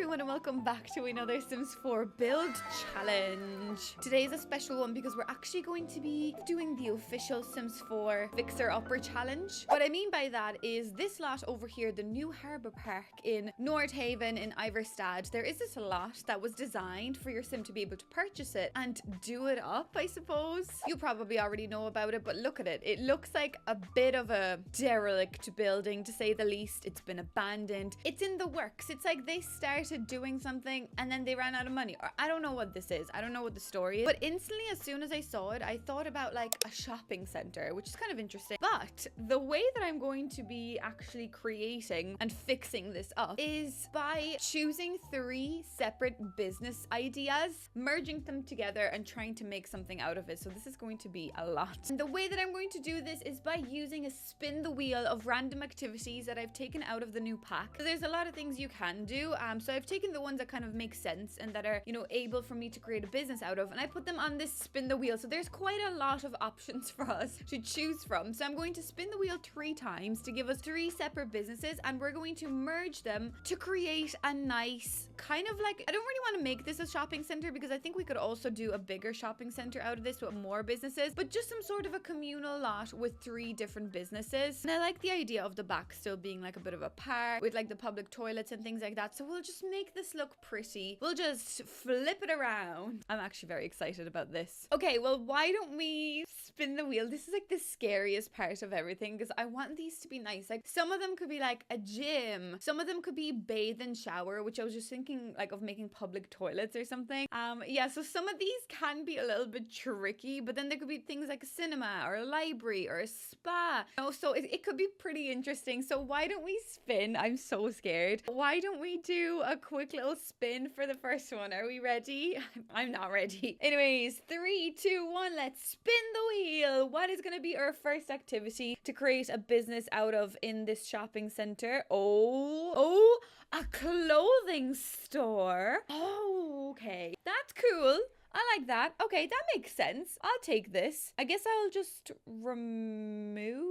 everyone and welcome back to another Sims 4 build challenge. Today is a special one because we're actually going to be doing the official Sims 4 Fixer Upper challenge. What I mean by that is this lot over here, the new harbour park in Nordhaven in Iverstad. There is this lot that was designed for your sim to be able to purchase it and do it up, I suppose. You probably already know about it, but look at it. It looks like a bit of a derelict building, to say the least. It's been abandoned. It's in the works. It's like they started doing something and then they ran out of money, or I don't know what this is. I don't know what the story is, but instantly as soon as I saw it, I thought about like a shopping center, which is kind of interesting. But the way that I'm going to be actually creating and fixing this up is by choosing 3 separate business ideas, merging them together and trying to make something out of it. So this is going to be a lot. And the way that I'm going to do this is by using a spin the wheel of random activities that I've taken out of the new pack. So there's a lot of things you can do. So I've taken the ones that kind of make sense and that are, you know, able for me to create a business out of, and I put them on this spin the wheel. So there's quite a lot of options for us to choose from. So I'm going to spin the wheel 3 times to give us 3 separate businesses, and we're going to merge them to create a nice kind of like, I don't really want to make this a shopping center because I think we could also do a bigger shopping center out of this with more businesses, but just some sort of a communal lot with 3 different businesses. And I like the idea of the back still being like a bit of a park with like the public toilets and things like that. So we'll just make this look pretty. We'll just flip it around. I'm actually very excited about this. Okay, well, why don't we spin the wheel? This is like the scariest part of everything because I want these to be nice. Like some of them could be like a gym. Some of them could be bathe and shower, which I was just thinking like of making public toilets or something. Yeah, so some of these can be a little bit tricky, but then there could be things like a cinema or a library or a spa. You know, so it could be pretty interesting. So why don't we spin? I'm so scared. Why don't we do a quick little spin for the first one? Are we ready? I'm not ready. Anyways, 3, 2, 1, let's spin the wheel. What is going to be our first activity to create a business out of in this shopping center? Oh, a clothing store. Oh, okay. That's cool. I like that. Okay, that makes sense. I'll take this. I guess I'll just remove.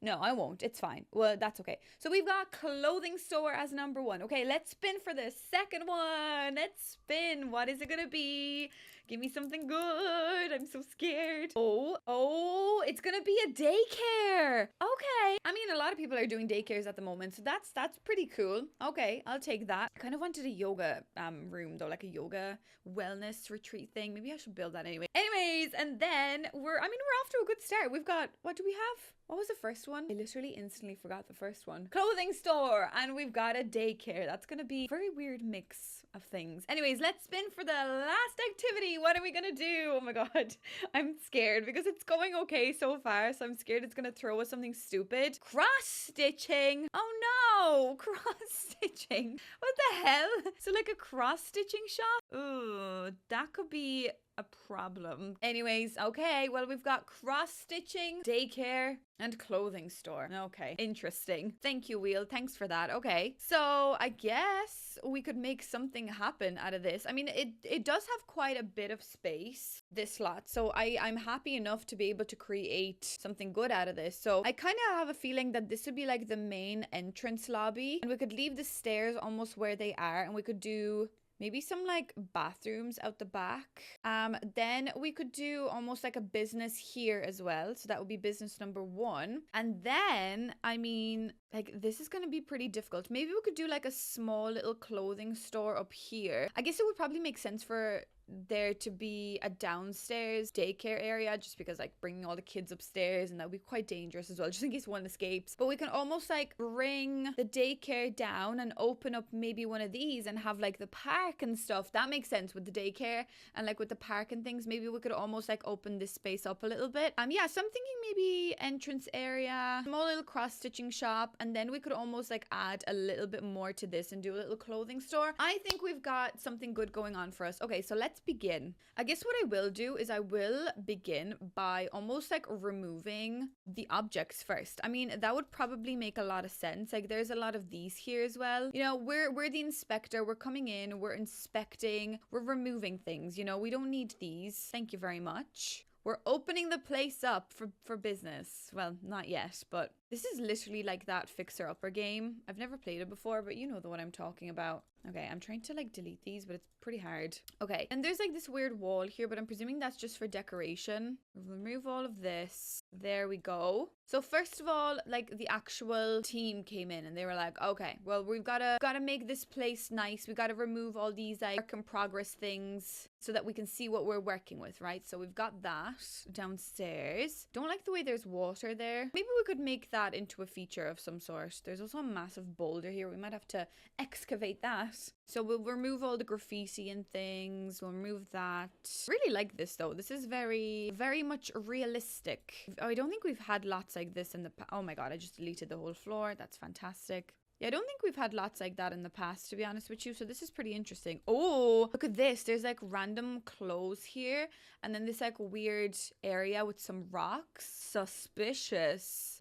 No, I won't. It's fine. Well, that's okay. So we've got clothing store as number 1. Okay, let's spin for the second one. Let's spin. What is it gonna be? Give me something good. I'm so scared. Oh, it's gonna be a daycare. Okay. I mean, a lot of people are doing daycares at the moment, so that's pretty cool. Okay, I'll take that. I kind of wanted a yoga room though, like a yoga wellness retreat thing. Maybe I should build that anyway. Anyways, and then we're off to a good start. We've got, what do we have? What was the first one? I literally instantly forgot the first one. Clothing store, and we've got a daycare. That's gonna be a very weird mix of things. Anyways, let's spin for the last activity. What are we gonna do? Oh my god, I'm scared because it's going okay so far, so I'm scared it's gonna throw us something stupid. Cross stitching. Oh no, cross stitching. What the hell? So like a cross stitching shop? Ooh, that could be a problem. Anyways, okay, well, we've got cross stitching, daycare, and clothing store. Okay, interesting. Thank you, wheel. Thanks for that. Okay, so I guess we could make something happen out of this. I mean, it does have quite a bit of space, this lot, so I'm happy enough to be able to create something good out of this. So I kind of have a feeling that this would be like the main entrance lobby, and we could leave the stairs almost where they are, and we could do maybe some like bathrooms out the back. Then we could do almost like a business here as well. So that would be business number 1. And then, I mean, like this is going to be pretty difficult. Maybe we could do like a small little clothing store up here. I guess it would probably make sense for there to be a downstairs daycare area, just because like bringing all the kids upstairs, and that would be quite dangerous as well, just in case one escapes. But we can almost like bring the daycare down and open up maybe one of these and have like the park and stuff. That makes sense with the daycare and like with the park and things. Maybe we could almost like open this space up a little bit. Yeah, so I'm thinking maybe entrance area, small little cross stitching shop, and then we could almost like add a little bit more to this and do a little clothing store. I think we've got something good going on for us. Okay, so let's begin. I guess what I will do is I will begin by almost like removing the objects first. I mean, that would probably make a lot of sense. Like there's a lot of these here as well. You know, we're the inspector. We're coming in, we're inspecting, we're removing things. You know, we don't need these. Thank you very much. We're opening the place up for business. Well, not yet, but This is literally like that Fixer Upper game. I've never played it before, but you know the one I'm talking about. Okay, I'm trying to like delete these, but it's pretty hard. Okay, and there's like this weird wall here, but I'm presuming that's just for decoration. Remove all of this. There we go. So first of all, like the actual team came in and they were like, okay, well, we've gotta make this place nice. We gotta remove all these like work in progress things so that we can see what we're working with, right? So we've got that downstairs. Don't like the way there's water there. Maybe we could make that into a feature of some sort. There's also a massive boulder here. We might have to excavate that. So we'll remove all the graffiti and things. We'll remove that. Really like this though. This is very, very much realistic. I don't think we've had lots like this in the past. Oh my god, I just deleted the whole floor. That's fantastic. Yeah, I don't think we've had lots like that in the past, to be honest with you. So this is pretty interesting. Oh, look at this. There's like random clothes here. And then this like weird area with some rocks. Suspicious.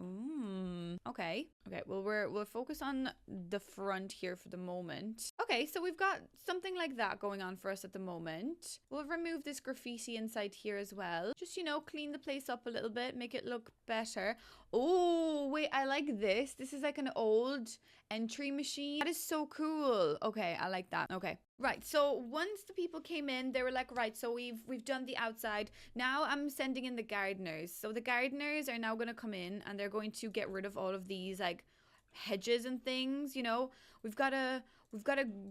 Okay. Okay, well, we'll focus on the front here for the moment. Okay, so we've got something like that going on for us at the moment. We'll remove this graffiti inside here as well. Just, you know, clean the place up a little bit, make it look better. Oh, wait, I like this. This is like an old entry machine. That is so cool. Okay, I like that. Okay. Right, so once the people came in, they were like, right, so we've done the outside. Now I'm sending in the gardeners. So the gardeners are now going to come in and they're going to get rid of all of these like hedges and things, you know. We've got to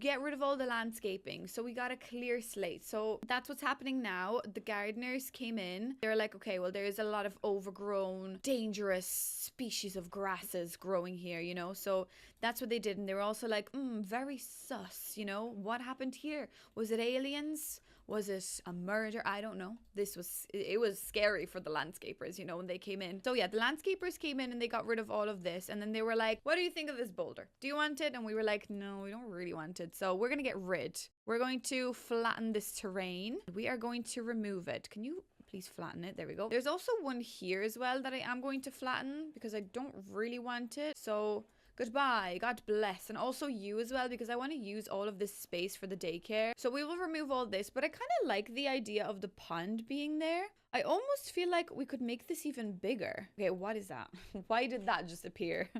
get rid of all the landscaping. So we got a clear slate. So that's what's happening now. The gardeners came in. They're like, okay, well, there's a lot of overgrown, dangerous species of grasses growing here, you know. So that's what they did. And they were also like, very sus, you know. What happened here? Was it aliens? Was it a murder? I don't know. It was scary for the landscapers, you know, when they came in. So yeah, the landscapers came in and they got rid of all of this. And then they were like, what do you think of this boulder? Do you want it? And we were like, no, we don't really want it. So we're going to get rid. We're going to flatten this terrain. We are going to remove it. Can you please flatten it? There we go. There's also one here as well that I am going to flatten because I don't really want it. So goodbye, God bless. And also you as well, because I want to use all of this space for the daycare. So we will remove all this, but I kind of like the idea of the pond being there. I almost feel like we could make this even bigger. Okay, what is that? Why did that just appear?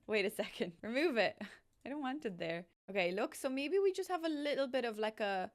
Wait a second. Remove it. I don't want it there. Okay, look, so maybe we just have a little bit of like a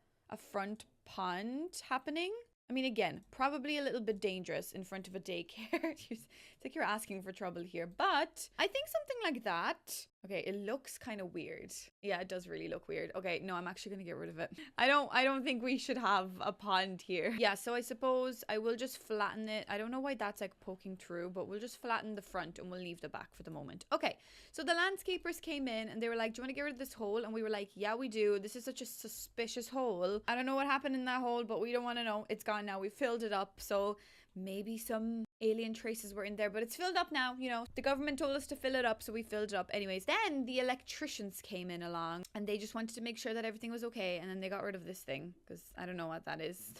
front pond happening. I mean, again, probably a little bit dangerous in front of a daycare. It's like you're asking for trouble here, but I think something like that. Okay, it looks kind of weird. Yeah, it does really look weird. Okay, no, I'm actually gonna get rid of it. I don't think we should have a pond here. Yeah, so I suppose I will just flatten it. I don't know why that's like poking through, but we'll just flatten the front and we'll leave the back for the moment. Okay, so the landscapers came in and they were like, do you want to get rid of this hole? And we were like, yeah, we do. This is such a suspicious hole. I don't know what happened in that hole, but we don't want to know. It's gone now. We filled it up. So maybe some alien traces were in there, but it's filled up now, you know. The government told us to fill it up, so we filled it up. Anyways, then the electricians came in along and they just wanted to make sure that everything was okay, and then they got rid of this thing because I don't know what that is.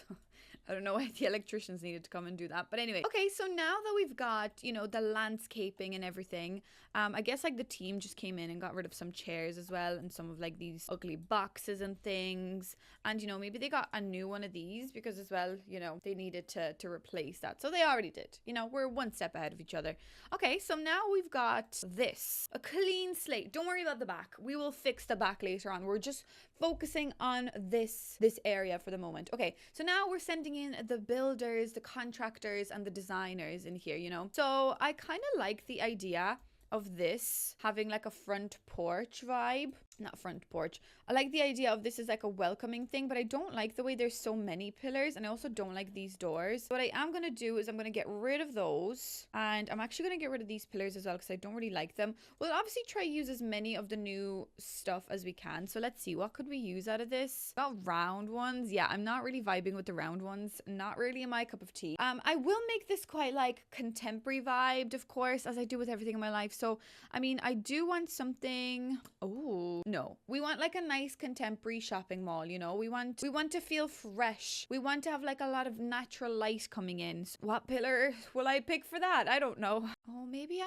I don't know why the electricians needed to come and do that. But anyway, okay, so now that we've got, you know, the landscaping and everything, I guess like the team just came in and got rid of some chairs as well and some of like these ugly boxes and things. And, you know, maybe they got a new one of these because as well, you know, they needed to replace that. So they already did. You know, we're one step ahead of each other. Okay, so now we've got this. A clean slate. Don't worry about the back. We will fix the back later on. We're just focusing on this area for the moment. Okay, so now we're sending in the builders, the contractors, and the designers in here, you know. So I kind of like the idea of this having like a front porch vibe. Not front porch. I like the idea of this as like a welcoming thing, but I don't like the way there's so many pillars, and I also don't like these doors. What I am going to do is I'm going to get rid of those, and I'm actually going to get rid of these pillars as well because I don't really like them. We'll obviously try to use as many of the new stuff as we can. So let's see, what could we use out of this? Got round ones. Yeah, I'm not really vibing with the round ones. Not really my cup of tea. I will make this quite like contemporary vibed, of course, as I do with everything in my life. So I mean, I do want something. Oh no, we want like a nice contemporary shopping mall, you know. We want to feel fresh. We want to have like a lot of natural light coming in. So what pillar will I pick for that? I don't know. Oh, maybe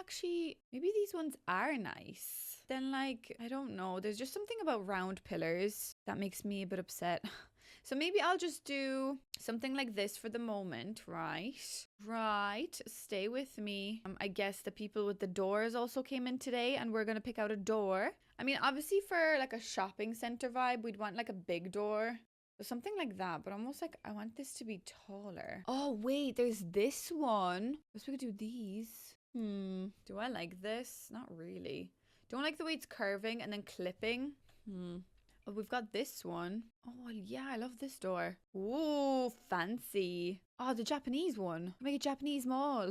these ones are nice. Then like, I don't know. There's just something about round pillars that makes me a bit upset. So maybe I'll just do something like this for the moment, right? Right, stay with me. I guess the people with the doors also came in today and we're gonna pick out a door. I mean, obviously for like a shopping center vibe, we'd want like a big door. Something like that, but almost like I want this to be taller. Oh, wait, there's this one. Guess we could do these. Do I like this? Not really. Don't like the way it's curving and then clipping. Oh, we've got this one. Oh, well, yeah, I love this door. Ooh, fancy. Oh, the Japanese one. Make a Japanese mall.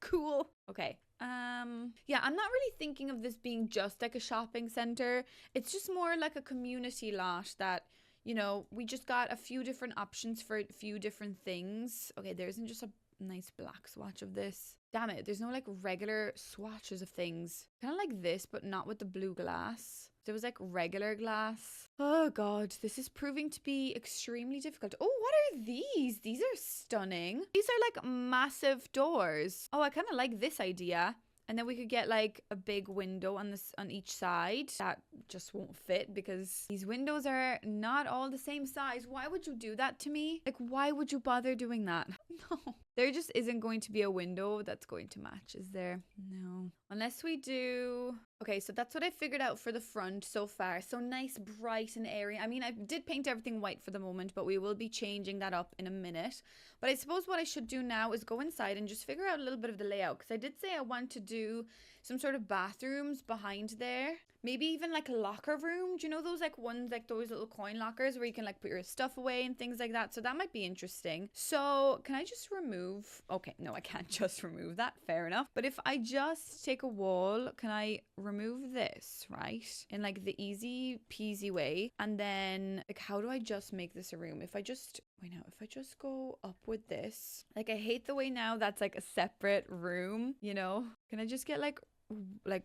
Cool. Okay. Yeah, I'm not really thinking of this being just like a shopping center. It's just more like a community lot that, you know, we just got a few different options for a few different things. Okay, there isn't just a nice black swatch of this. Damn it, there's no like regular swatches of things. Kind of like this, but not with the blue glass. There was like regular glass. Oh god, this is proving to be extremely difficult. Oh, what are these? These are stunning. These are like massive doors. Oh, I kind of like this idea. And then we could get like a big window on this on each side. That just won't fit because these windows are not all the same size. Why would you do that to me? Like, why would you bother doing that? No. There just isn't going to be a window that's going to match, is there? No. Unless we do... Okay, so that's what I figured out for the front so far. So nice, bright and airy. I mean, I did paint everything white for the moment, but we will be changing that up in a minute. But I suppose what I should do now is go inside and just figure out a little bit of the layout. Because I did say I want to do some sort of bathrooms behind there. Maybe even like a locker room. Do you know those like ones, like those little coin lockers where you can like put your stuff away and things like that? So that might be interesting. So can I just remove... Okay, no, I can't just remove that. Fair enough. But if I just take a wall, can I remove this, right? In like the easy peasy way. And then like, how do I just make this a room? If I just... Wait, now, if I just go up with this... Like, I hate the way now that's like a separate room, you know? Can I just get like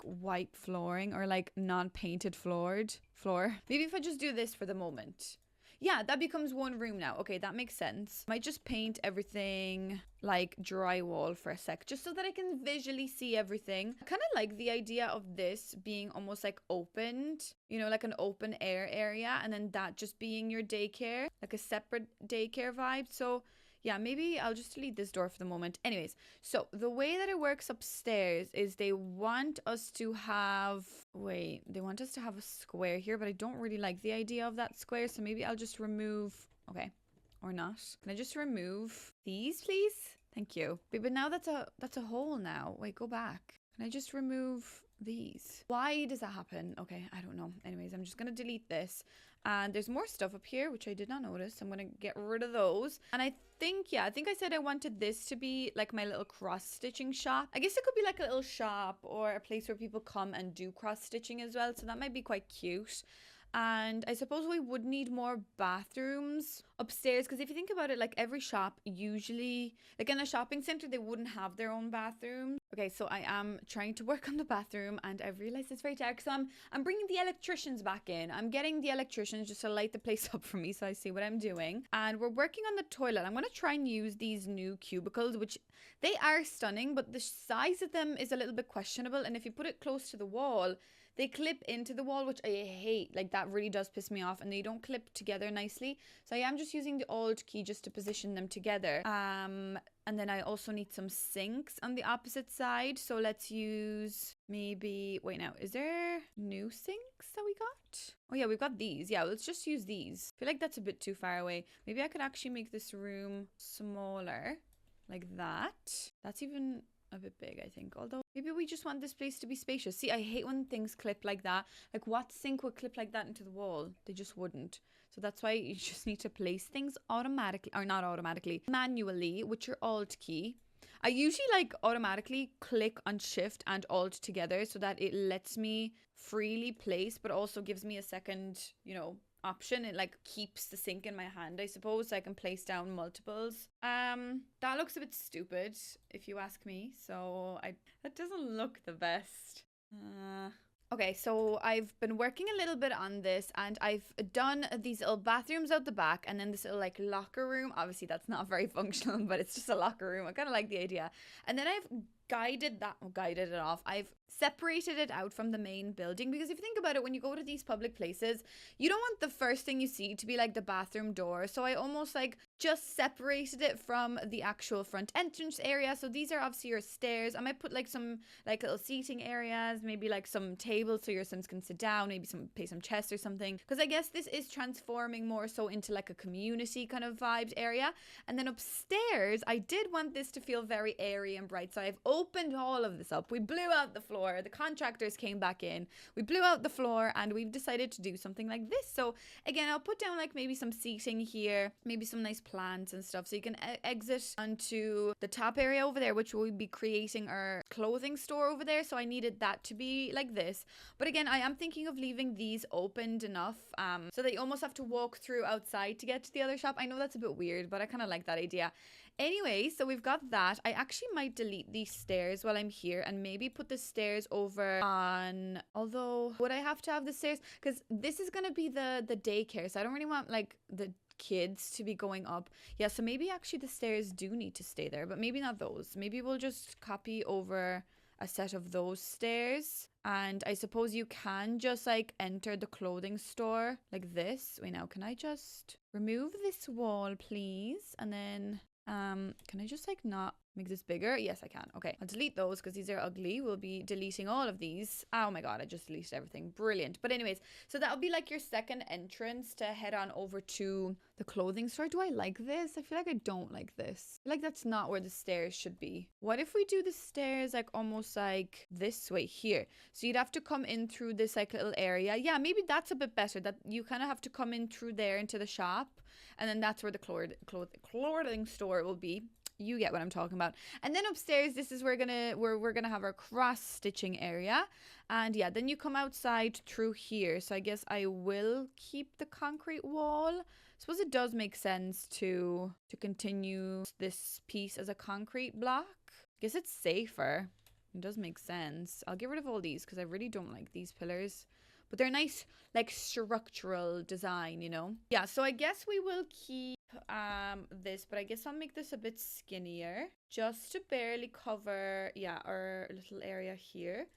white flooring or like non-painted floor? Maybe if I just do this for the moment. Yeah, that becomes one room now. Okay, that makes sense. Might just paint everything like drywall for a sec, just so that I can visually see everything. I kind of like the idea of this being almost like opened, you know, like an open air area, and then that just being your daycare, like a separate daycare vibe. So yeah, maybe I'll just delete this door for the moment. Anyways, so the way that it works upstairs is they want us to have... Wait, they want us to have a square here, but I don't really like the idea of that square. So maybe I'll just remove... Okay, or not. Can I just remove these, please? Thank you. But now that's a hole now. Wait, go back. Can I just remove these? Why does that happen? Okay, I don't know. Anyways, I'm just going to delete this. And there's more stuff up here, which I did not notice. I'm going to get rid of those. And I think I said I wanted this to be like my little cross-stitching shop. I guess it could be like a little shop or a place where people come and do cross-stitching as well. So that might be quite cute. And I suppose we would need more bathrooms upstairs, because if you think about it, like every shop usually, like in a shopping center, they wouldn't have their own bathroom. Okay, so I am trying to work on the bathroom and I've realized it's very dark, so I'm bringing the electricians back in. I'm getting the electricians just to light the place up for me so I see what I'm doing. And we're working on the toilet. I'm going to try and use these new cubicles, which they are stunning, but the size of them is a little bit questionable. And if you put it close to the wall, they clip into the wall, which I hate. Like, that really does piss me off, and they don't clip together nicely. So I am just using the Alt key just to position them together. And then I also need some sinks on the opposite side. So let's use maybe... Wait, now, is there new sinks that we got? Oh, yeah, we've got these. Yeah, let's just use these. I feel like that's a bit too far away. Maybe I could actually make this room smaller, like that. That's even... a bit big, I think. Although maybe we just want this place to be spacious. See, I hate when things clip like that. Like, what sink would clip like that into the wall? They just wouldn't. So that's why you just need to place things automatically, or not automatically, manually with your Alt key. I usually like automatically click on Shift and Alt together so that it lets me freely place, but also gives me a second, you know, option. It like keeps the sink in my hand, I suppose, so I can place down multiples. That looks a bit stupid if you ask me, so that doesn't look the best. Okay, so I've been working a little bit on this, and I've done these little bathrooms out the back, and then this little like locker room. Obviously that's not very functional, but it's just a locker room. I kind of like the idea. And then I've guided it off. I've separated it out from the main building, because if you think about it, when you go to these public places, you don't want the first thing you see to be like the bathroom door. So I almost like just separated it from the actual front entrance area. So these are obviously your stairs. I might put like some like little seating areas, maybe like some tables so your Sims can sit down, maybe play some chess or something, because I guess this is transforming more so into like a community kind of vibed area. And then upstairs, I did want this to feel very airy and bright, so I've opened all of this up. We blew out the floor, the contractors came back in, we blew out the floor, and we've decided to do something like this. So again, I'll put down like maybe some seating here, maybe some nice plants and stuff, so you can exit onto the top area over there, which will be creating our clothing store over there. So I needed that to be like this. But again, I am thinking of leaving these opened enough so that you almost have to walk through outside to get to the other shop. I know that's a bit weird, but I kind of like that idea. Anyway, so we've got that. I actually might delete these stairs while I'm here and maybe put the stairs over on, although would I have to have the stairs? Because this is going to be the daycare, so I don't really want like the kids to be going up. Yeah, so maybe actually the stairs do need to stay there, but maybe not those. Maybe we'll just copy over a set of those stairs. And I suppose you can just like enter the clothing store like this. Wait, now can I just remove this wall, please? And then can I just like not make this bigger? Yes, I can. Okay, I'll delete those because these are ugly. We'll be deleting all of these. Oh my god, I just deleted everything. Brilliant. But anyways, so that'll be like your second entrance to head on over to the clothing store. Do I like this? I feel like I don't like this. I feel like that's not where the stairs should be. What if we do the stairs like almost like this way here? So you'd have to come in through this like little area. Yeah, maybe that's a bit better, that you kind of have to come in through there into the shop, and then that's where the clothing store will be. You get what I'm talking about. And then upstairs, this is where we're gonna have our cross stitching area. And yeah, then you come outside through here. So I guess I will keep the concrete wall. I suppose it does make sense to continue this piece as a concrete block. I guess it's safer. It does make sense. I'll get rid of all these because I really don't like these pillars. But they're nice, like structural design, you know? Yeah, so I guess we will keep this, but I guess I'll make this a bit skinnier just to barely cover, yeah, our little area here.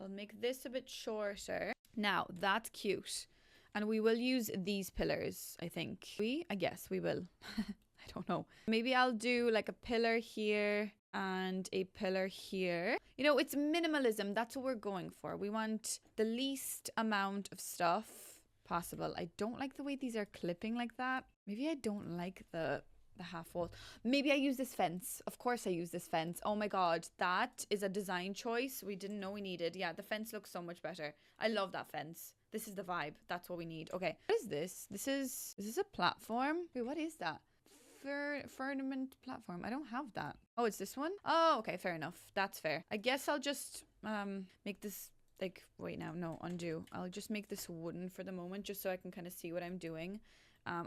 I'll make this a bit shorter. Now, that's cute. And we will use these pillars, I think. I guess we will. I don't know. Maybe I'll do like a pillar here and a pillar here. You know, it's minimalism. That's what we're going for. We want the least amount of stuff possible. I don't like the way these are clipping like that. Maybe I don't like the half wall. Maybe I use this fence. Of course I use this fence. Oh my god, that is a design choice we didn't know we needed. Yeah, the fence looks so much better. I love that fence. This is the vibe. That's what we need. Okay, what is this? Is this a platform? Wait, what is that? Firmament platform. I don't have that. Oh, it's this one? Oh, okay, fair enough. That's fair. I guess I'll just make this like, wait, now, no, undo. I'll just make this wooden for the moment just so I can kind of see what I'm doing.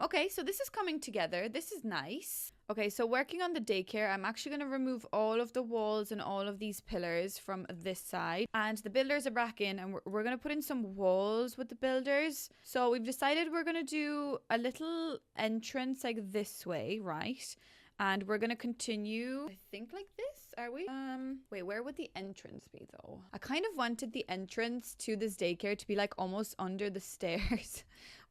Okay, so this is coming together. This is nice. Okay, so working on the daycare, I'm actually going to remove all of the walls and all of these pillars from this side. And the builders are back in, and we're going to put in some walls with the builders. So we've decided we're going to do a little entrance like this way, right? And we're going to continue, I think, like this. Are we? Wait, where would the entrance be, though? I kind of wanted the entrance to this daycare to be, like, almost under the stairs.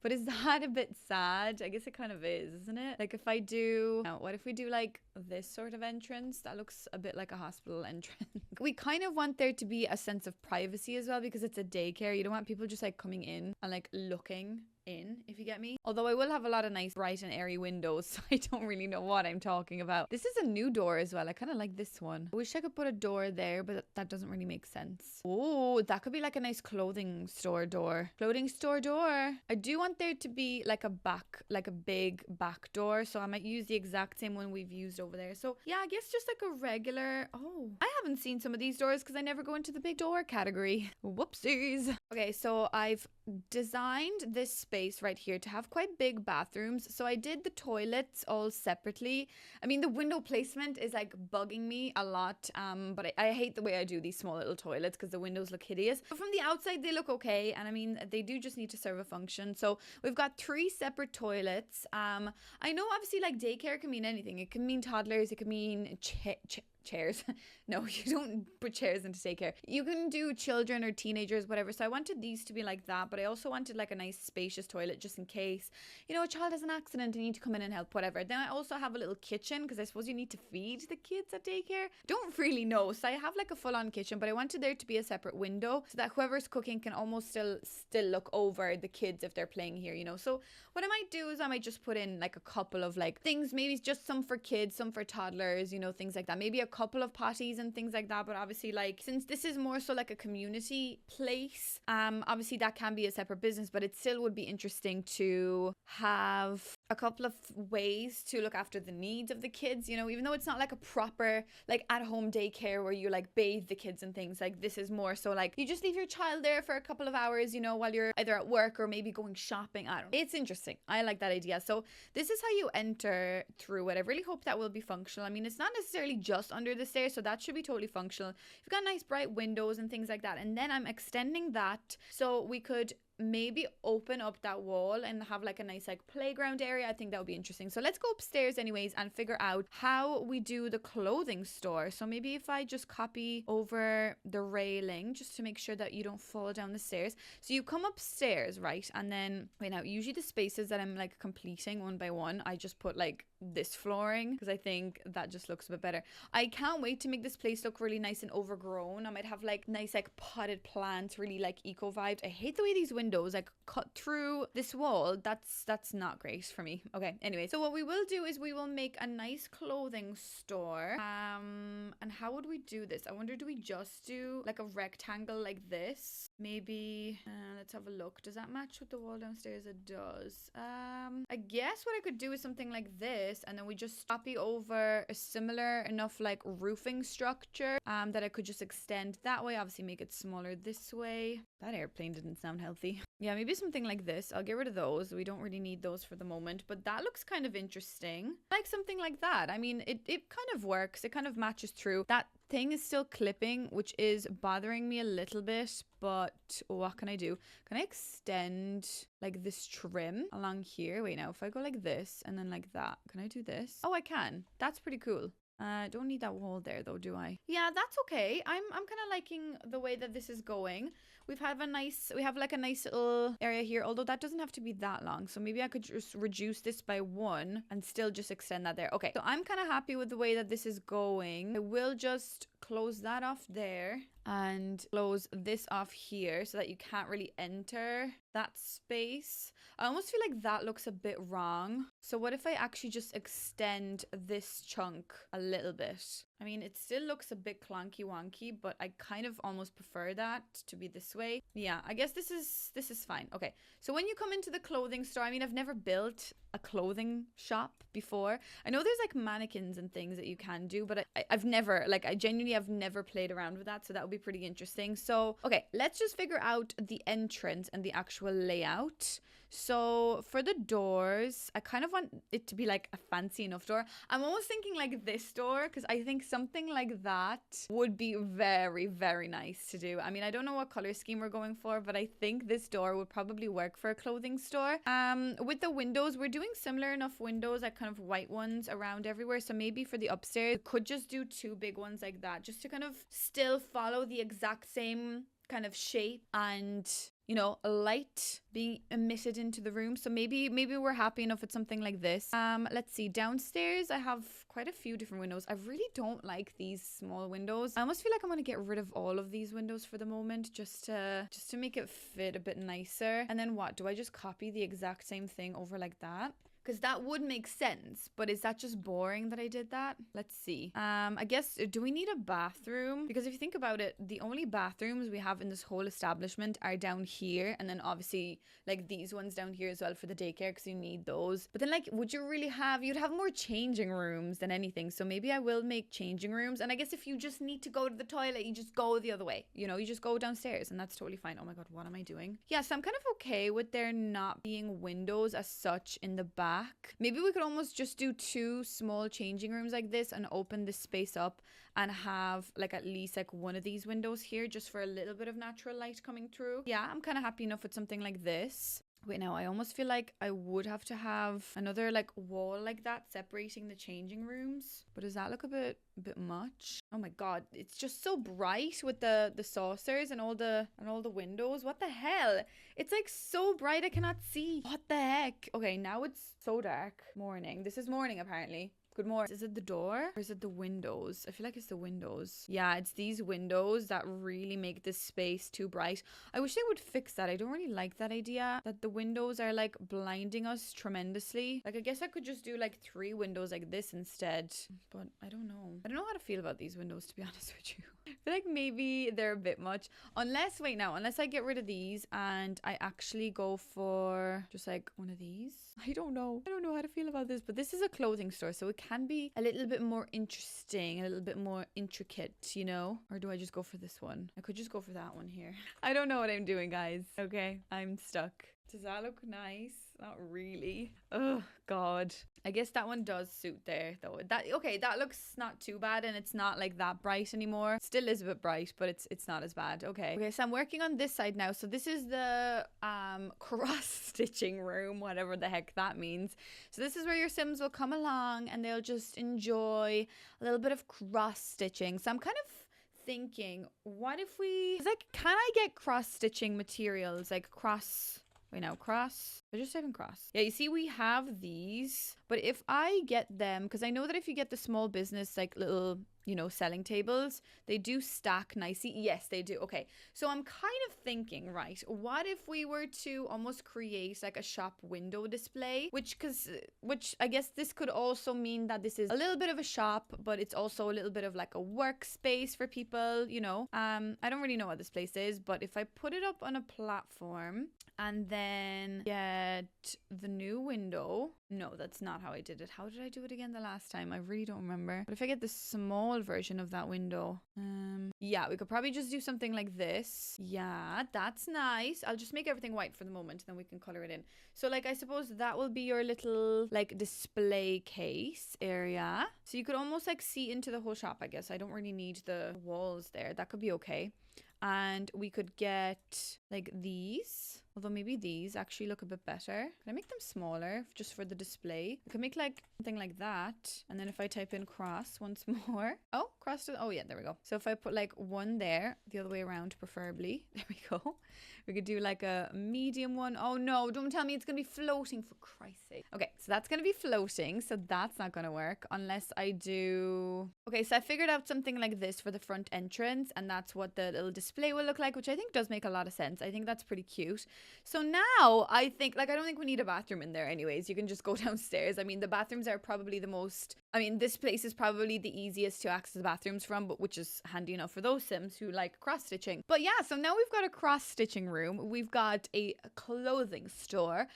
But is that a bit sad? I guess it kind of is, isn't it? Like, if I do... Now, what if we do, like, this sort of entrance? That looks a bit like a hospital entrance. We kind of want there to be a sense of privacy as well, because it's a daycare. You don't want people just, like, coming in and, like, looking in, if you get me. Although I will have a lot of nice bright and airy windows, so I don't really know what I'm talking about. This is a new door as well. I kind of like this one. I wish I could put a door there, but that doesn't really make sense. Oh, that could be like a nice clothing store door. Clothing store door. I do want there to be like a big back door, so I might use the exact same one we've used over there. So yeah, I guess just like a regular... Oh, I haven't seen some of these doors because I never go into the big door category. Whoopsies. Okay, so I've designed this space right here to have quite big bathrooms. So I did the toilets all separately. I mean, the window placement is like bugging me a lot, but I hate the way I do these small little toilets because the windows look hideous. But from the outside, they look okay. And I mean, they do just need to serve a function. So we've got 3 separate toilets. I know obviously like daycare can mean anything. It can mean toddlers. It can mean chairs. No, you don't put chairs into daycare. You can do children or teenagers, whatever. So I wanted these to be like that, but I also wanted like a nice spacious toilet just in case, you know, a child has an accident and you need to come in and help, whatever. Then I also have a little kitchen because I suppose you need to feed the kids at daycare. Don't really know. So I have like a full-on kitchen, but I wanted there to be a separate window so that whoever's cooking can almost still look over the kids if they're playing here, you know. So what I might do is I might just put in like a couple of like things, maybe just some for kids, some for toddlers, you know, things like that. Maybe a couple of potties and things like that. But obviously, like, since this is more so like a community place, obviously that can be a separate business, but it still would be interesting to have a couple of ways to look after the needs of the kids, you know, even though it's not like a proper like at-home daycare where you like bathe the kids and things. Like, this is more so like you just leave your child there for a couple of hours, you know, while you're either at work or maybe going shopping. I don't know. It's interesting. I like that idea. So this is how you enter through it. I really hope that will be functional. I mean, it's not necessarily just under the stairs, so that should be totally functional. You've got nice bright windows and things like that. And then I'm extending that so we could maybe open up that wall and have like a nice like playground area. I think that would be interesting. So let's go upstairs anyways and figure out how we do the clothing store. So maybe if I just copy over the railing just to make sure that you don't fall down the stairs. So you come upstairs, right? And then wait, now usually the spaces that I'm like completing one by one, I just put like this flooring because I think that just looks a bit better. I can't wait to make this place look really nice and overgrown. I might have like nice like potted plants, really like eco vibes. I hate the way these windows like cut through this wall. That's not great for me. Okay, anyway, so what we will do is we will make a nice clothing store. And how would we do this? I wonder, do we just do like a rectangle like this? Maybe let's have a look. Does that match with the wall downstairs? It does. I guess what I could do is something like this, and then we just copy over a similar enough like roofing structure that I could just extend that way. Obviously make it smaller this way. That airplane didn't sound healthy. Yeah, maybe something like this. I'll get rid of those. We don't really need those for the moment, but that looks kind of interesting. Like something like that. I mean, it kind of works. It kind of matches through. That thing is still clipping, which is bothering me a little bit, but what can I do? Can I extend like this trim along here? Wait, now if I go like this and then like that, can I do this? Oh, I can. That's pretty cool. Don't need that wall there though, do I? Yeah, that's okay. I'm kind of liking the way that this is going. We have like a nice little area here, although that doesn't have to be that long. So maybe I could just reduce this by 1 and still just extend that there. Okay, so I'm kind of happy with the way that this is going. I will just close that off there and close this off here so that you can't really enter that space. I almost feel like that looks a bit wrong. So what if I actually just extend this chunk a little bit? I mean, it still looks a bit clunky wonky, but I kind of almost prefer that to be this way. Yeah, I guess this is fine. Okay, so when you come into the clothing store, I mean, I've never built a clothing shop before. I know there's like mannequins and things that you can do, but I've never, like, I genuinely have never played around with that, so that would be pretty interesting. So okay, let's just figure out the entrance and the actual layout. So for the doors, I kind of want it to be like a fancy enough door. I'm almost thinking like this door because I think something like that would be very, very nice to do. I mean, I don't know what color scheme we're going for, but I think this door would probably work for a clothing store. With the windows, we're doing similar enough windows, like kind of white ones around everywhere. So maybe for the upstairs, we could just do 2 big ones like that, just to kind of still follow the exact same kind of shape and, you know, a light being emitted into the room. So maybe we're happy enough with something like this. Let's see, downstairs I have quite a few different windows. I really don't like these small windows. I almost feel like I'm gonna get rid of all of these windows for the moment, just to make it fit a bit nicer. And then what, do I just copy the exact same thing over like that? Because that would make sense, but is that just boring that I did that? Let's see. I guess, do we need a bathroom? Because if you think about it, the only bathrooms we have in this whole establishment are down here, and then obviously like these ones down here as well for the daycare, because you need those. But then like, would you really have, you'd have more changing rooms than anything. So maybe I will make changing rooms. And I guess if you just need to go to the toilet, you just go the other way. You know, you just go downstairs and that's totally fine. Oh my God, what am I doing? Yeah, so I'm kind of okay with there not being windows as such in the back. Maybe we could almost just do 2 small changing rooms like this and open this space up and have like at least like one of these windows here just for a little bit of natural light coming through. Yeah, I'm kind of happy enough with something like this. Wait, now I almost feel like I would have to have another like wall like that separating the changing rooms. But does that look a bit much? Oh my god, it's just so bright with the saucers and all the windows. What the hell? It's like so bright I cannot see. What the heck? Okay, now it's so dark. Morning. This is morning apparently. Good morning. Is it the door or is it the windows? I feel like it's the windows. Yeah, it's these windows that really make this space too bright. I wish they would fix that. I don't really like that idea that the windows are like blinding us tremendously. Like I guess I could just do like 3 windows like this instead. But I don't know. I don't know how to feel about these windows, to be honest with you. I feel like maybe they're a bit much. Unless, wait now, unless I get rid of these and I actually go for just like one of these. I don't know. I don't know how to feel about this, but this is a clothing store, so it can be a little bit more interesting, a little bit more intricate, you know? Or do I just go for this one? I could just go for that one here. I don't know what I'm doing, guys. Okay, I'm stuck. Does that look nice? Not really. Oh god. I guess that one does suit there though. Okay, that looks not too bad, and it's not like that bright anymore. It still is a bit bright, but it's not as bad. Okay, so I'm working on this side now. So this is the cross stitching room, whatever the heck that means. So this is where your Sims will come along and they'll just enjoy a little bit of cross stitching. So I'm kind of thinking, what if we like, can I get cross stitching materials like cross? Wait, now cross. I just type in cross. Yeah, you see we have these, but if I get them, because I know that if you get the small business like little, you know, selling tables, they do stack nicely. Yes, they do. Okay, so I'm kind of thinking, right, what if we were to almost create like a shop window display, which I guess this could also mean that this is a little bit of a shop, but it's also a little bit of like a workspace for people, you know. I don't really know what this place is, but if I put it up on a platform and then get the new window. No, that's not how I did it. How did I do it again the last time? I really don't remember. But if I get the small version of that window, yeah, we could probably just do something like this. Yeah, that's nice. I'll just make everything white for the moment, then we can color it in. So like, I suppose that will be your little like display case area. So you could almost like see into the whole shop, I guess. I don't really need the walls there. That could be okay. And we could get like these, although maybe these actually look a bit better. Can I make them smaller just for the display? I could make like something like that. And then if I type in cross once more. Oh, cross. Oh yeah, there we go. So if I put like one there, the other way around preferably. There we go. We could do like a medium one. Oh no, don't tell me it's going to be floating, for Christ's sake. Okay, so that's going to be floating. So that's not going to work unless I do... Okay, so I figured out something like this for the front entrance, and that's what the little display will look like, which I think does make a lot of sense. I think that's pretty cute. So now I think, like, I don't think we need a bathroom in there anyways. You can just go downstairs. I mean, the bathrooms are probably the most... I mean, this place is probably the easiest to access bathrooms from, but which is handy enough for those Sims who like cross-stitching. But yeah, so now we've got a cross-stitching room. We've got a clothing store.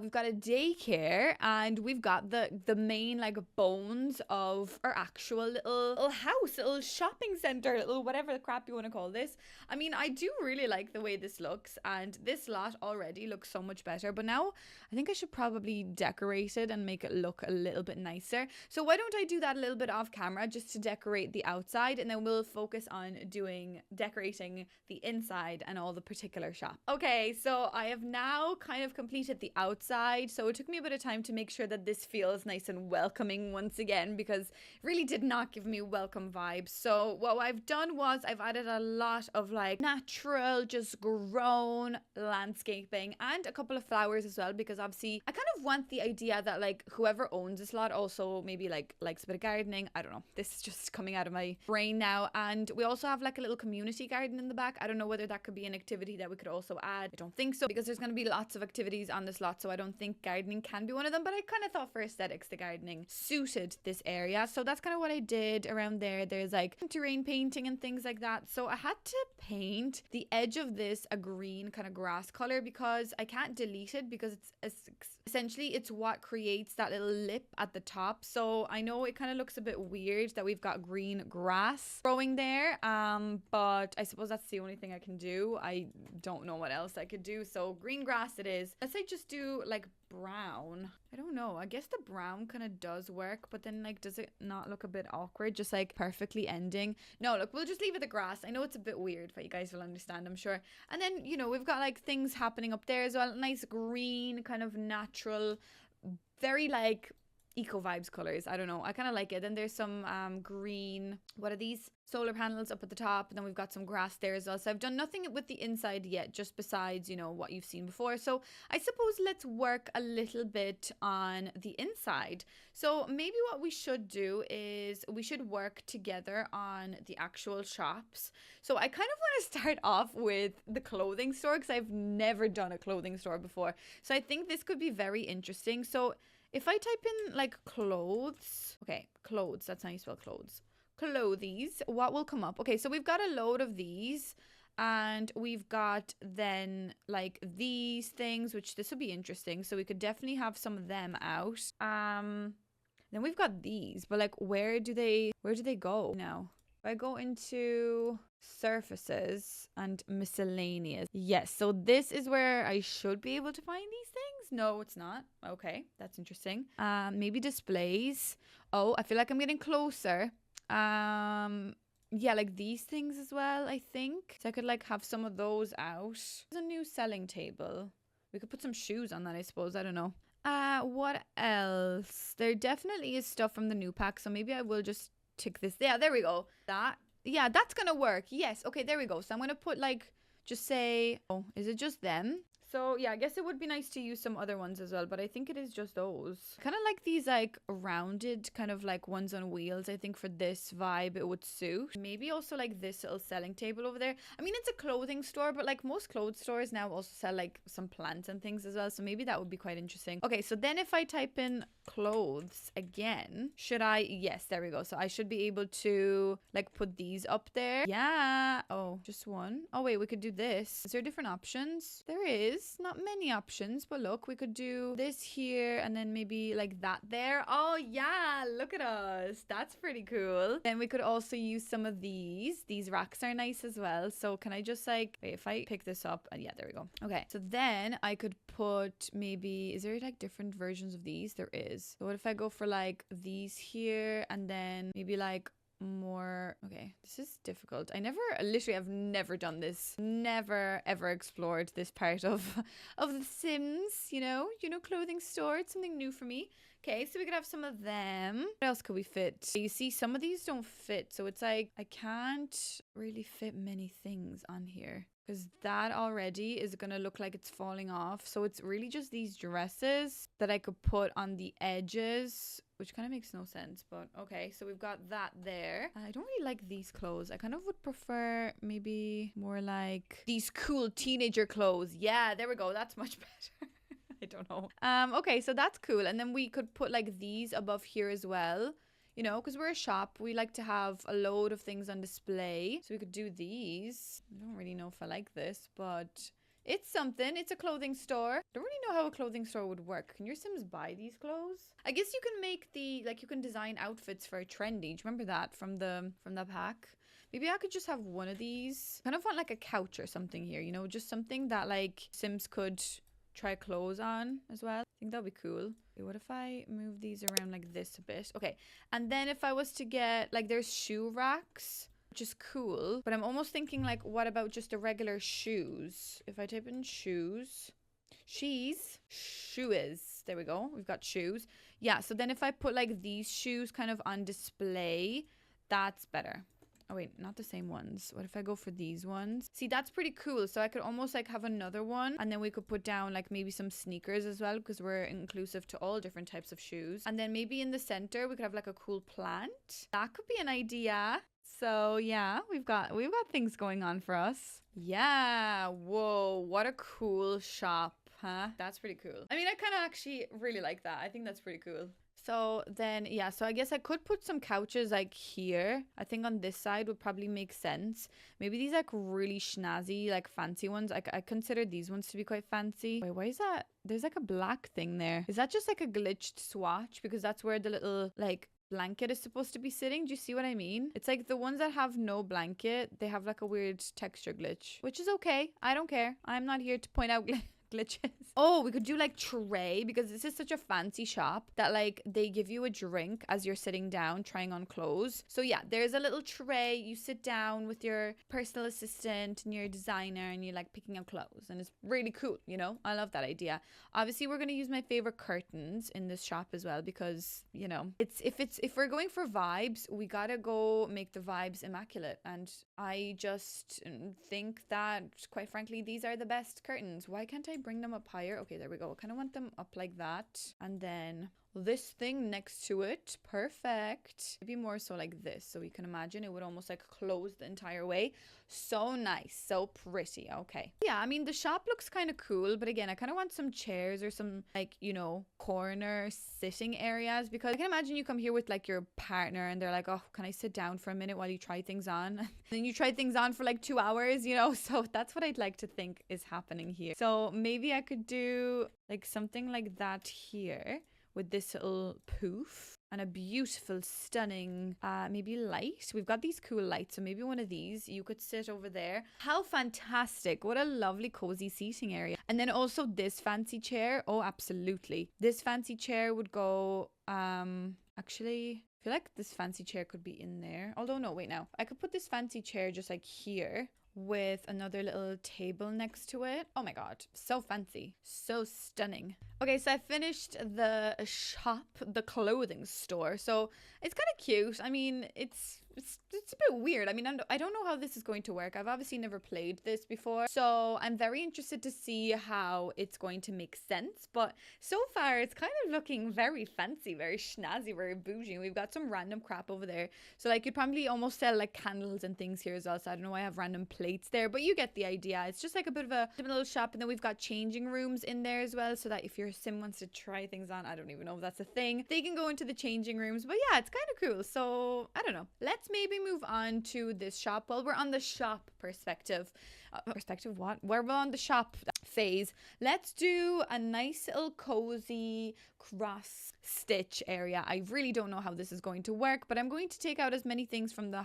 We've got a daycare, and we've got the main like bones of our actual little house, little shopping center, little whatever the crap you want to call this. I mean, I do really like the way this looks, and this lot already looks so much better. But now I think I should probably decorate it and make it look a little bit nicer. So why don't I do that a little bit off camera just to decorate the outside, and then we'll focus on decorating the inside and all the particular shop. Okay, so I have now kind of completed the outside. So it took me a bit of time to make sure that this feels nice and welcoming once again, because it really did not give me welcome vibes. So what I've done was I've added a lot of like natural, just grown landscaping and a couple of flowers as well, because obviously I kind of want the idea that like whoever owns this lot also maybe like likes a bit of gardening. I don't know. This is just coming out of my brain now. And we also have like a little community garden in the back. I don't know whether that could be an activity that we could also add. I don't think so, because there's going to be lots of activities on this lot, so I don't think gardening can be one of them. But I kind of thought for aesthetics the gardening suited this area, so that's kind of what I did around there. There's like terrain painting and things like that. So I had to paint the edge of this a green kind of grass color, because I can't delete it, because it's essentially it's what creates that little lip at the top. So I know it kind of looks a bit weird that we've got green grass growing there, but I suppose that's the only thing I can do. I don't know what else I could do, so green grass it is. Let's say just do like brown. I don't know. know. I guess the brown kind of does work, but then like, does it not look a bit awkward? Just like perfectly ending. No, look, we'll just leave it the grass. I know it's a bit weird, but you guys will understand, I'm sure. And then, you know, we've got like things happening up there as well. Nice green, kind of natural, very like eco vibes colors. I don't know, I kind of like it. Then there's some green, what are these, solar panels up at the top, and then we've got some grass there as well. So I've done nothing with the inside yet, just besides, you know, what you've seen before. So I suppose let's work a little bit on the inside. So maybe what we should do is we should work together on the actual shops. So I kind of want to start off with the clothing store, because I've never done a clothing store before. So I think this could be very interesting. So if I type in like clothes, okay, clothes, that's how you spell clothes. Clothies, what will come up? Okay, so we've got a load of these, and we've got then like these things, which this would be interesting. So we could definitely have some of them out. Then we've got these, but like where do they go now? If I go into surfaces and miscellaneous, yes, so this is where I should be able to find these things. No, it's not. Okay, that's interesting. Maybe displays. Oh, I feel like I'm getting closer. Yeah, like these things as well, I think. So I could like have some of those out. There's a new selling table. We could put some shoes on that, I suppose. I don't know. What else? There definitely is stuff from the new pack, so maybe I will just tick this. Yeah, there we go. Yeah, that's gonna work. Yes, okay, there we go. So I'm gonna put like, just say, oh, is it just them? So yeah, I guess it would be nice to use some other ones as well, but I think it is just those. Kind of like these like rounded kind of like ones on wheels. I think for this vibe it would suit. Maybe also like this little selling table over there. I mean, it's a clothing store, but like most clothes stores now also sell like some plants and things as well. So maybe that would be quite interesting. Okay, so then if I type in clothes again, should I? Yes, there we go. So I should be able to like put these up there. Yeah. Oh, just one. Oh wait, we could do this. Is there different options? There is. Not many options, but look, we could do this here and then maybe like that there. Oh yeah, look at us. That's pretty cool. Then we could also use some of these. These racks are nice as well. So can I just like, wait, if I pick this up, and yeah, there we go. Okay, so then I could put maybe, is there like different versions of these? There is. So what if I go for like these here and then maybe like more, okay, this is difficult. I've never done this, never ever explored this part of the Sims, you know, clothing store. It's something new for me. Okay, so we could have some of them. What else could we fit? You see, some of these don't fit, so it's like I can't really fit many things on here, because that already is gonna look like it's falling off. So it's really just these dresses that I could put on the edges, which kind of makes no sense, but okay. So we've got that there. I don't really like these clothes. I kind of would prefer maybe more like these cool teenager clothes. Yeah, there we go. That's much better. I don't know. Okay, so that's cool. And then we could put like these above here as well. You know, because we're a shop, we like to have a load of things on display. So we could do these. I don't really know if I like this, but it's something. It's a clothing store. Don't really know how a clothing store would work. Can your Sims buy these clothes? I guess you can make you can design outfits for trendy. Do you remember that from the pack? Maybe I could just have one of these. Kind of want like a couch or something here, you know, just something that like Sims could try clothes on as well. I think that'd be cool. Okay, what if I move these around like this a bit? Okay, and then if I was to get like, there's shoe racks, which is cool, but I'm almost thinking like, what about just the regular shoes? If I type in shoes, shoes, there we go, we've got shoes. Yeah, so then if I put like these shoes kind of on display, that's better. Oh wait, not the same ones. What if I go for these ones? See, that's pretty cool. So I could almost like have another one, and then we could put down like maybe some sneakers as well, because we're inclusive to all different types of shoes. And then maybe in the center we could have like a cool plant. That could be an idea. So yeah, we've got things going on for us. Yeah, whoa, what a cool shop, huh? That's pretty cool. I mean, I kind of actually really like that. I think that's pretty cool. So then, yeah, so I guess I could put some couches like here. I think on this side would probably make sense. Maybe these like really snazzy, like fancy ones. I consider these ones to be quite fancy. Wait, why is that? There's like a black thing there. Is that just like a glitched swatch? Because that's where the little like blanket is supposed to be sitting. Do you see what I mean? It's like the ones that have no blanket, they have like a weird texture glitch, which is okay. I don't care. I'm not here to point out glitches. Oh, we could do like tray, because this is such a fancy shop that like they give you a drink as you're sitting down trying on clothes. So yeah, there's a little tray. You sit down with your personal assistant and your designer and you're like picking up clothes, and it's really cool, you know. I love that idea. Obviously we're going to use my favorite curtains in this shop as well, because you know, if we're going for vibes, we gotta go make the vibes immaculate. And I just think that, quite frankly, these are the best curtains. Why can't I bring them up higher? Okay, there we go. I kind of want them up like that, and then this thing next to it. Perfect. Maybe more so like this, so you can imagine it would almost like close the entire way. So nice, so pretty. Okay, yeah, I mean the shop looks kind of cool, but again, I kind of want some chairs or some like, you know, corner sitting areas, because I can imagine you come here with like your partner and they're like, oh, can I sit down for a minute while you try things on? And then you try things on for like 2 hours, you know. So that's what I'd like to think is happening here. So maybe I could do like something like that here, with this little poof and a beautiful, stunning, maybe light. We've got these cool lights, so maybe one of these. You could sit over there. How fantastic. What a lovely, cozy seating area. And then also this fancy chair. Oh, absolutely. This fancy chair would go, actually, I feel like this fancy chair could be in there. Although, no, wait now. I could put this fancy chair just like here, with another little table next to it. Oh my god, so fancy, so stunning. Okay, so I finished the shop, the clothing store. So it's kind of cute. I mean, it's a bit weird. I mean, I don't know how this is going to work. I've obviously never played this before, so I'm very interested to see how it's going to make sense. But so far, it's kind of looking very fancy, very schnazzy, very bougie. We've got some random crap over there. So like, you'd probably almost sell like candles and things here as well. So I don't know why I have random plates there, but you get the idea. It's just like a bit of a little shop. And then we've got changing rooms in there as well, so that if your sim wants to try things on, I don't even know if that's a thing, they can go into the changing rooms. But yeah, it's kind of cool. So I don't know. Let's maybe move on to this shop. Well, we're on the shop perspective. What? We're on the shop phase. Let's do a nice little cozy cross stitch area. I really don't know how this is going to work, but I'm going to take out as many things from the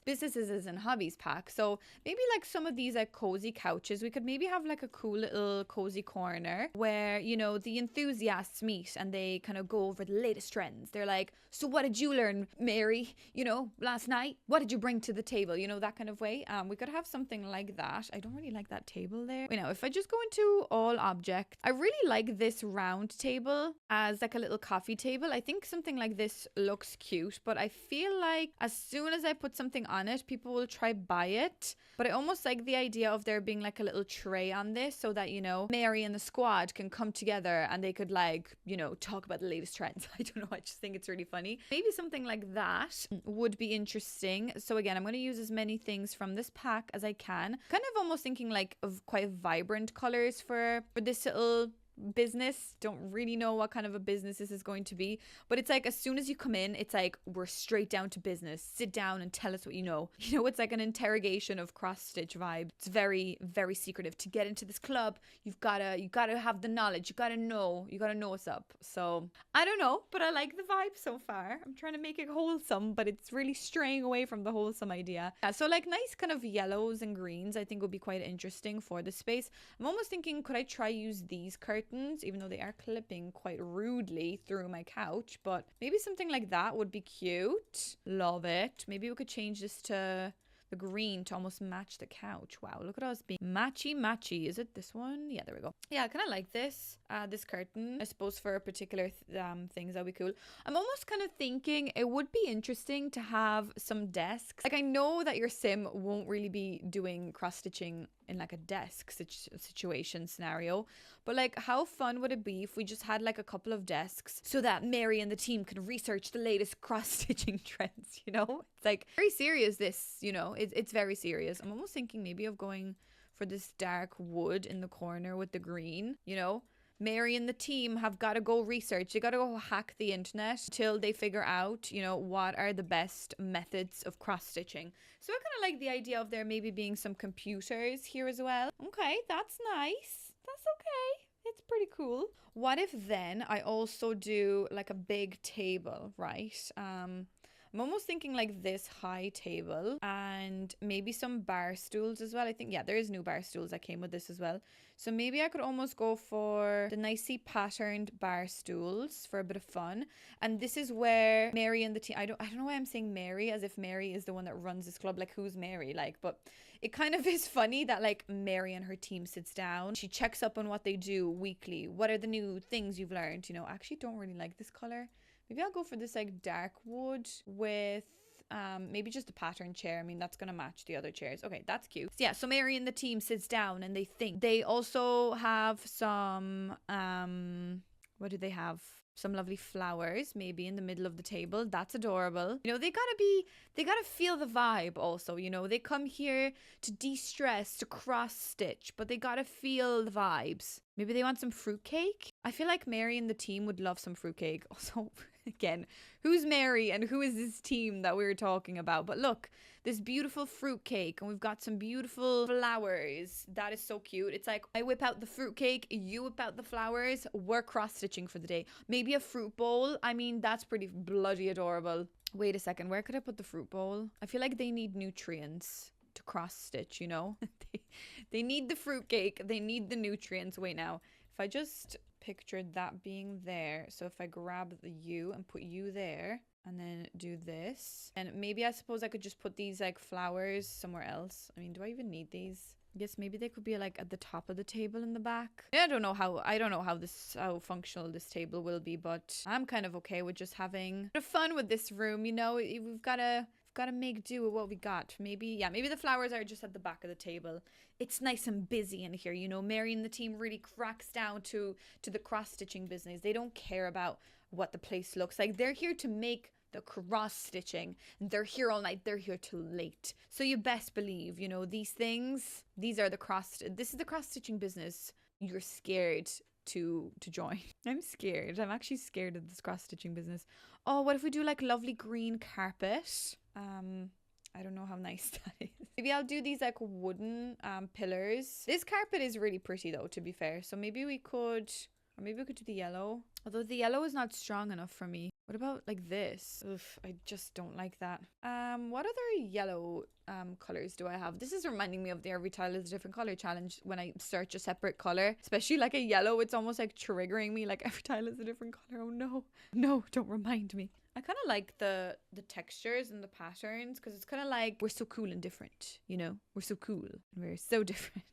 Businesses and Hobbies pack. So maybe like some of these like cozy couches. We could maybe have like a cool little cozy corner where, you know, the enthusiasts meet and they kind of go over the latest trends. They're like, so what did you learn, Mary, you know, last night? What did you bring to the table? You know, that kind of way. We could have something like that. I don't really like that table there. You know, if I just go into all objects, I really like this round table as like a little coffee table. I think something like this looks cute, but I feel like as soon as I put something on it, people will try buy it. But I almost like the idea of there being like a little tray on this, so that, you know, Mary and the squad can come together and they could like, you know, talk about the latest trends. I don't know, I just think it's really funny. Maybe something like that would be interesting. So again, I'm going to use as many things from this pack as I can. Kind of almost thinking like of quite vibrant colors for this little business. Don't really know what kind of a business this is going to be, but it's like as soon as you come in, it's like we're straight down to business. Sit down and tell us what you know. You know, it's like an interrogation of cross stitch vibe. It's very, very secretive. To get into this club, you gotta have the knowledge. You gotta know what's up. So I don't know, but I like the vibe so far. I'm trying to make it wholesome, but it's really straying away from the wholesome idea. Yeah, so like nice kind of yellows and greens I think would be quite interesting for the space. I'm almost thinking, could I try use these curtains, even though they are clipping quite rudely through my couch, but maybe something like that would be cute. Love it. Maybe we could change this to the green to almost match the couch. Wow, look at us being matchy. Is it this one? Yeah, there we go. Yeah, I kind of like this this curtain. I suppose for particular things that'd be cool. I'm almost kind of thinking it would be interesting to have some desks. Like, I know that your sim won't really be doing cross stitching in like a desk situation scenario, but like how fun would it be if we just had like a couple of desks so that Mary and the team can research the latest cross stitching trends, you know? It's like very serious, this, you know, it's very serious. I'm almost thinking maybe of going for this dark wood in the corner with the green, you know? Mary and the team have got to go research. They got to go hack the internet till they figure out, you know, what are the best methods of cross stitching. So I kind of like the idea of there maybe being some computers here as well. Okay, that's nice. That's okay. It's pretty cool. What if then I also do like a big table, right? I'm almost thinking like this high table and maybe some bar stools as well. I think, yeah, there is new bar stools that came with this as well. So maybe I could almost go for the nicely patterned bar stools for a bit of fun. And this is where Mary and the team, I don't know why I'm saying Mary as if Mary is the one that runs this club. Like, who's Mary? Like, but it kind of is funny that like Mary and her team sits down. She checks up on what they do weekly. What are the new things you've learned? You know, I actually don't really like this color. Maybe I'll go for this like dark wood with maybe just a pattern chair. I mean, that's gonna match the other chairs. Okay, that's cute. So yeah, so Mary and the team sits down and they think. They also have some what do they have? Some lovely flowers maybe in the middle of the table. That's adorable. You know, they gotta feel the vibe also, you know. They come here to de-stress, to cross stitch, but they gotta feel the vibes. Maybe they want some fruitcake. I feel like Mary and the team would love some fruitcake. Also, again, who's Mary and who is this team that we were talking about? But look, this beautiful fruitcake, and we've got some beautiful flowers. That is so cute. It's like I whip out the fruitcake, you whip out the flowers, we're cross-stitching for the day. Maybe a fruit bowl. I mean, that's pretty bloody adorable. Wait a second, where could I put the fruit bowl? I feel like they need nutrients to cross-stitch, you know? They need the fruitcake, they need the nutrients. Wait now, if I just pictured that being there, so if I grab the U and put you there, and then do this, and maybe I suppose I could just put these like flowers somewhere else. I mean, do I even need these? I guess maybe they could be like at the top of the table in the back. I don't know how functional this table will be, but I'm kind of okay with just having a bit of fun with this room. You know, we've got to make do with what we got. Maybe the flowers are just at the back of the table. It's nice and busy in here, you know. Mary and the team really cracks down to the cross-stitching business. They don't care about what the place looks like. They're here to make the cross-stitching. They're here all night. They're here till late. So you best believe, you know, this is the cross-stitching business you're scared to join. I'm scared. I'm actually scared of this cross-stitching business. Oh, what if we do like lovely green carpet? I don't know how nice that is. Maybe I'll do these like wooden pillars. This carpet is really pretty though, to be fair. So maybe we could do the yellow. Although the yellow is not strong enough for me. What about like this? Oof, I just don't like that. What other yellow colors do I have? This is reminding me of the Every Tile is a Different Color challenge. When I search a separate color, especially like a yellow, it's almost like triggering me, like every tile is a different color. Oh no, no, don't remind me. I kind of like the textures and the patterns, because it's kind of like we're so cool and different, you know? We're so cool and we're so different.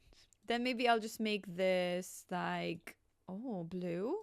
Then maybe I'll just make this like, oh, blue,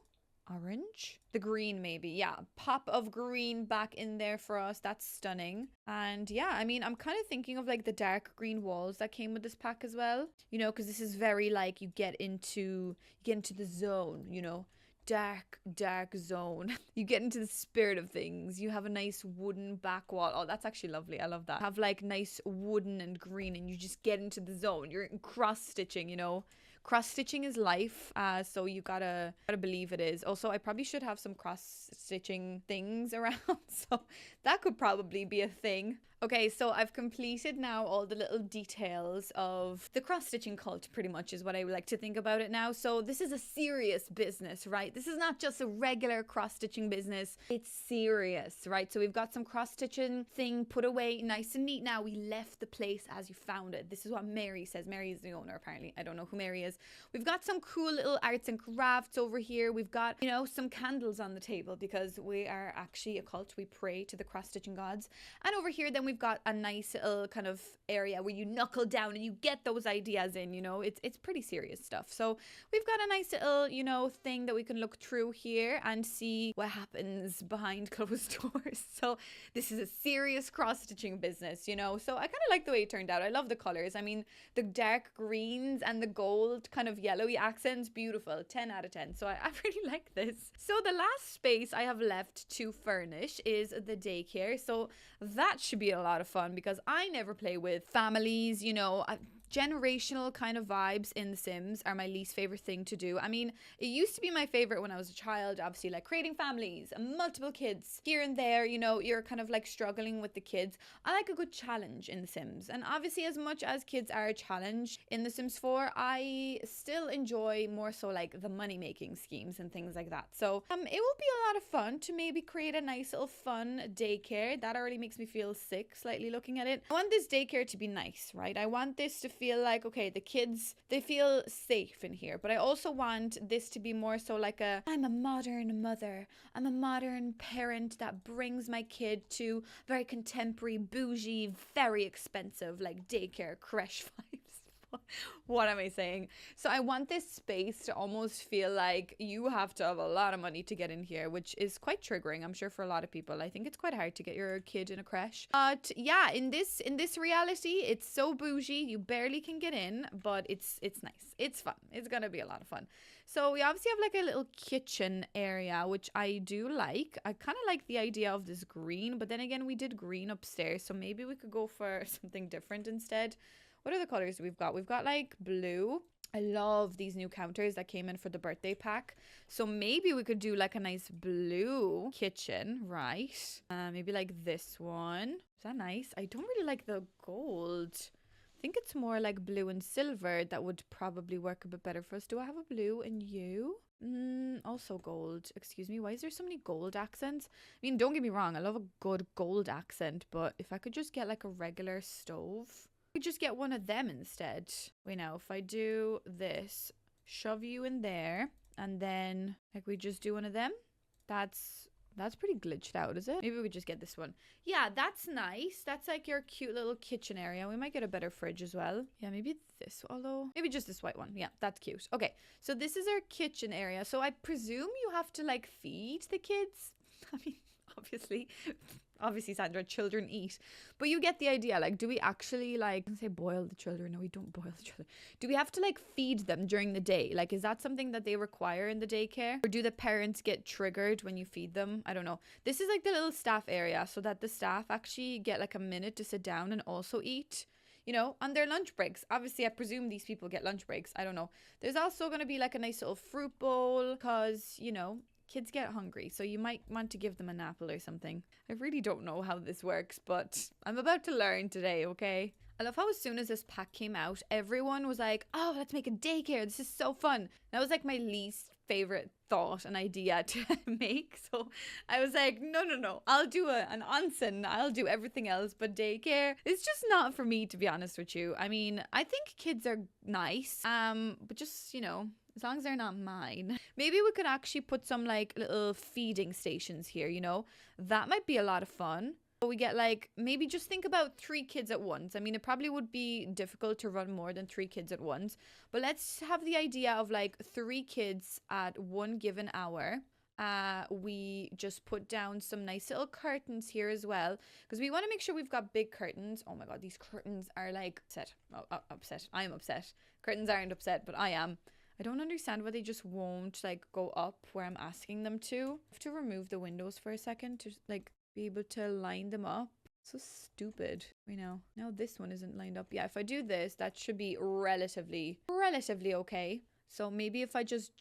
orange, the green maybe. Yeah, pop of green back in there for us. That's stunning. And yeah, I mean, I'm kind of thinking of like the dark green walls that came with this pack as well, you know, because this is very like you get into the zone, you know. Dark zone. You get into the spirit of things. You have a nice wooden back wall. Oh, that's actually lovely. I love that. Have like nice wooden and green, and you just get into the zone. You're cross stitching, you know. Cross stitching is life, so you gotta believe it is. Also, I probably should have some cross stitching things around, so that could probably be a thing. Okay, so I've completed now all the little details of the cross-stitching cult, pretty much is what I would like to think about it now. So this is a serious business, right? This is not just a regular cross-stitching business. It's serious, right? So we've got some cross-stitching thing put away nice and neat now. We left the place as you found it. This is what Mary says. Mary is the owner, apparently. I don't know who Mary is. We've got some cool little arts and crafts over here. We've got, you know, some candles on the table because we are actually a cult. We pray to the cross-stitching gods. And over here, then we've got a nice little kind of area where you knuckle down and you get those ideas in, you know. It's pretty serious stuff. So we've got a nice little, you know, thing that we can look through here and see what happens behind closed doors. So this is a serious cross-stitching business, you know. So I kind of like the way it turned out. I love the colors. I mean, the dark greens and the gold kind of yellowy accents, beautiful. 10 out of 10. So I really like this. So the last space I have left to furnish is the daycare. So that should be a lot of fun because I never play with families, you know. generational kind of vibes in The Sims are my least favorite thing to do. I mean, it used to be my favorite when I was a child, obviously, like creating families and multiple kids here and there, you know, you're kind of like struggling with the kids. I like a good challenge in The Sims. And obviously, as much as kids are a challenge in The Sims 4, I still enjoy more so like the money making schemes and things like that. So it will be a lot of fun to maybe create a nice little fun daycare. That already makes me feel sick slightly looking at it. I want this daycare to be nice, right? I want this to feel like, okay, the kids, they feel safe in here. But I also want this to be more so like I'm a modern mother. I'm a modern parent that brings my kid to very contemporary, bougie, very expensive, like daycare, creche vibes. What am I saying? So I want this space to almost feel like you have to have a lot of money to get in here, which is quite triggering, I'm sure, for a lot of people. I think it's quite hard to get your kid in a creche. But yeah, in this reality, it's so bougie, you barely can get in, but it's nice. It's fun. It's gonna be a lot of fun. So we obviously have like a little kitchen area, which I do like. I kind of like the idea of this green, but then again, we did green upstairs, so maybe we could go for something different instead. What are the colors we've got? We've got like blue. I love these new counters that came in for the birthday pack. So maybe we could do like a nice blue kitchen, right? Maybe like this one. Is that nice? I don't really like the gold. I think it's more like blue and silver that would probably work a bit better for us. Do I have a blue in you? Also gold. Excuse me, why is there so many gold accents? I mean, don't get me wrong, I love a good gold accent, but if I could just get like a regular stove, we just get one of them instead. Wait, now if I do this, shove you in there, and then like we just do one of them, that's pretty glitched out, is it? Maybe we just get this one. Yeah, that's nice. That's like your cute little kitchen area. We might get a better fridge as well. Yeah, maybe this, although maybe just this white one. Yeah, that's cute. Okay, so this is our kitchen area. So I presume you have to like feed the kids. I mean, obviously, Sandra, children eat, but you get the idea. Like, do we actually like say boil the children? No, we don't boil the children. Do we have to like feed them during the day? Like, is that something that they require in the daycare, or do the parents get triggered when you feed them? I don't know. This is like the little staff area, so that the staff actually get like a minute to sit down and also eat, you know, on their lunch breaks. Obviously, I presume these people get lunch breaks. I don't know. There's also going to be like a nice little fruit bowl because, you know, kids get hungry, so you might want to give them an apple or something. I really don't know how this works, but I'm about to learn today, okay? I love how as soon as this pack came out, everyone was like, oh, let's make a daycare. This is so fun. That was like my least favorite thought and idea to make. So I was like, no. I'll do an onsen. I'll do everything else, but daycare is just not for me, to be honest with you. I mean, I think kids are nice, but just, you know, as long as they're not mine. Maybe we could actually put some like little feeding stations here, you know? That might be a lot of fun. We get like, maybe just think about 3 kids at once. I mean, it probably would be difficult to run more than 3 kids at once, but let's have the idea of like 3 kids at one given hour. We just put down some nice little curtains here as well, because we want to make sure we've got big curtains. Oh my god, these curtains are like upset. I am upset. Curtains aren't upset, but I am. I don't understand why they just won't like go up where I'm asking them to. I have to remove the windows for a second to like be able to line them up. So stupid. We know. Now this one isn't lined up. Yeah, if I do this, that should be relatively okay. So maybe if I just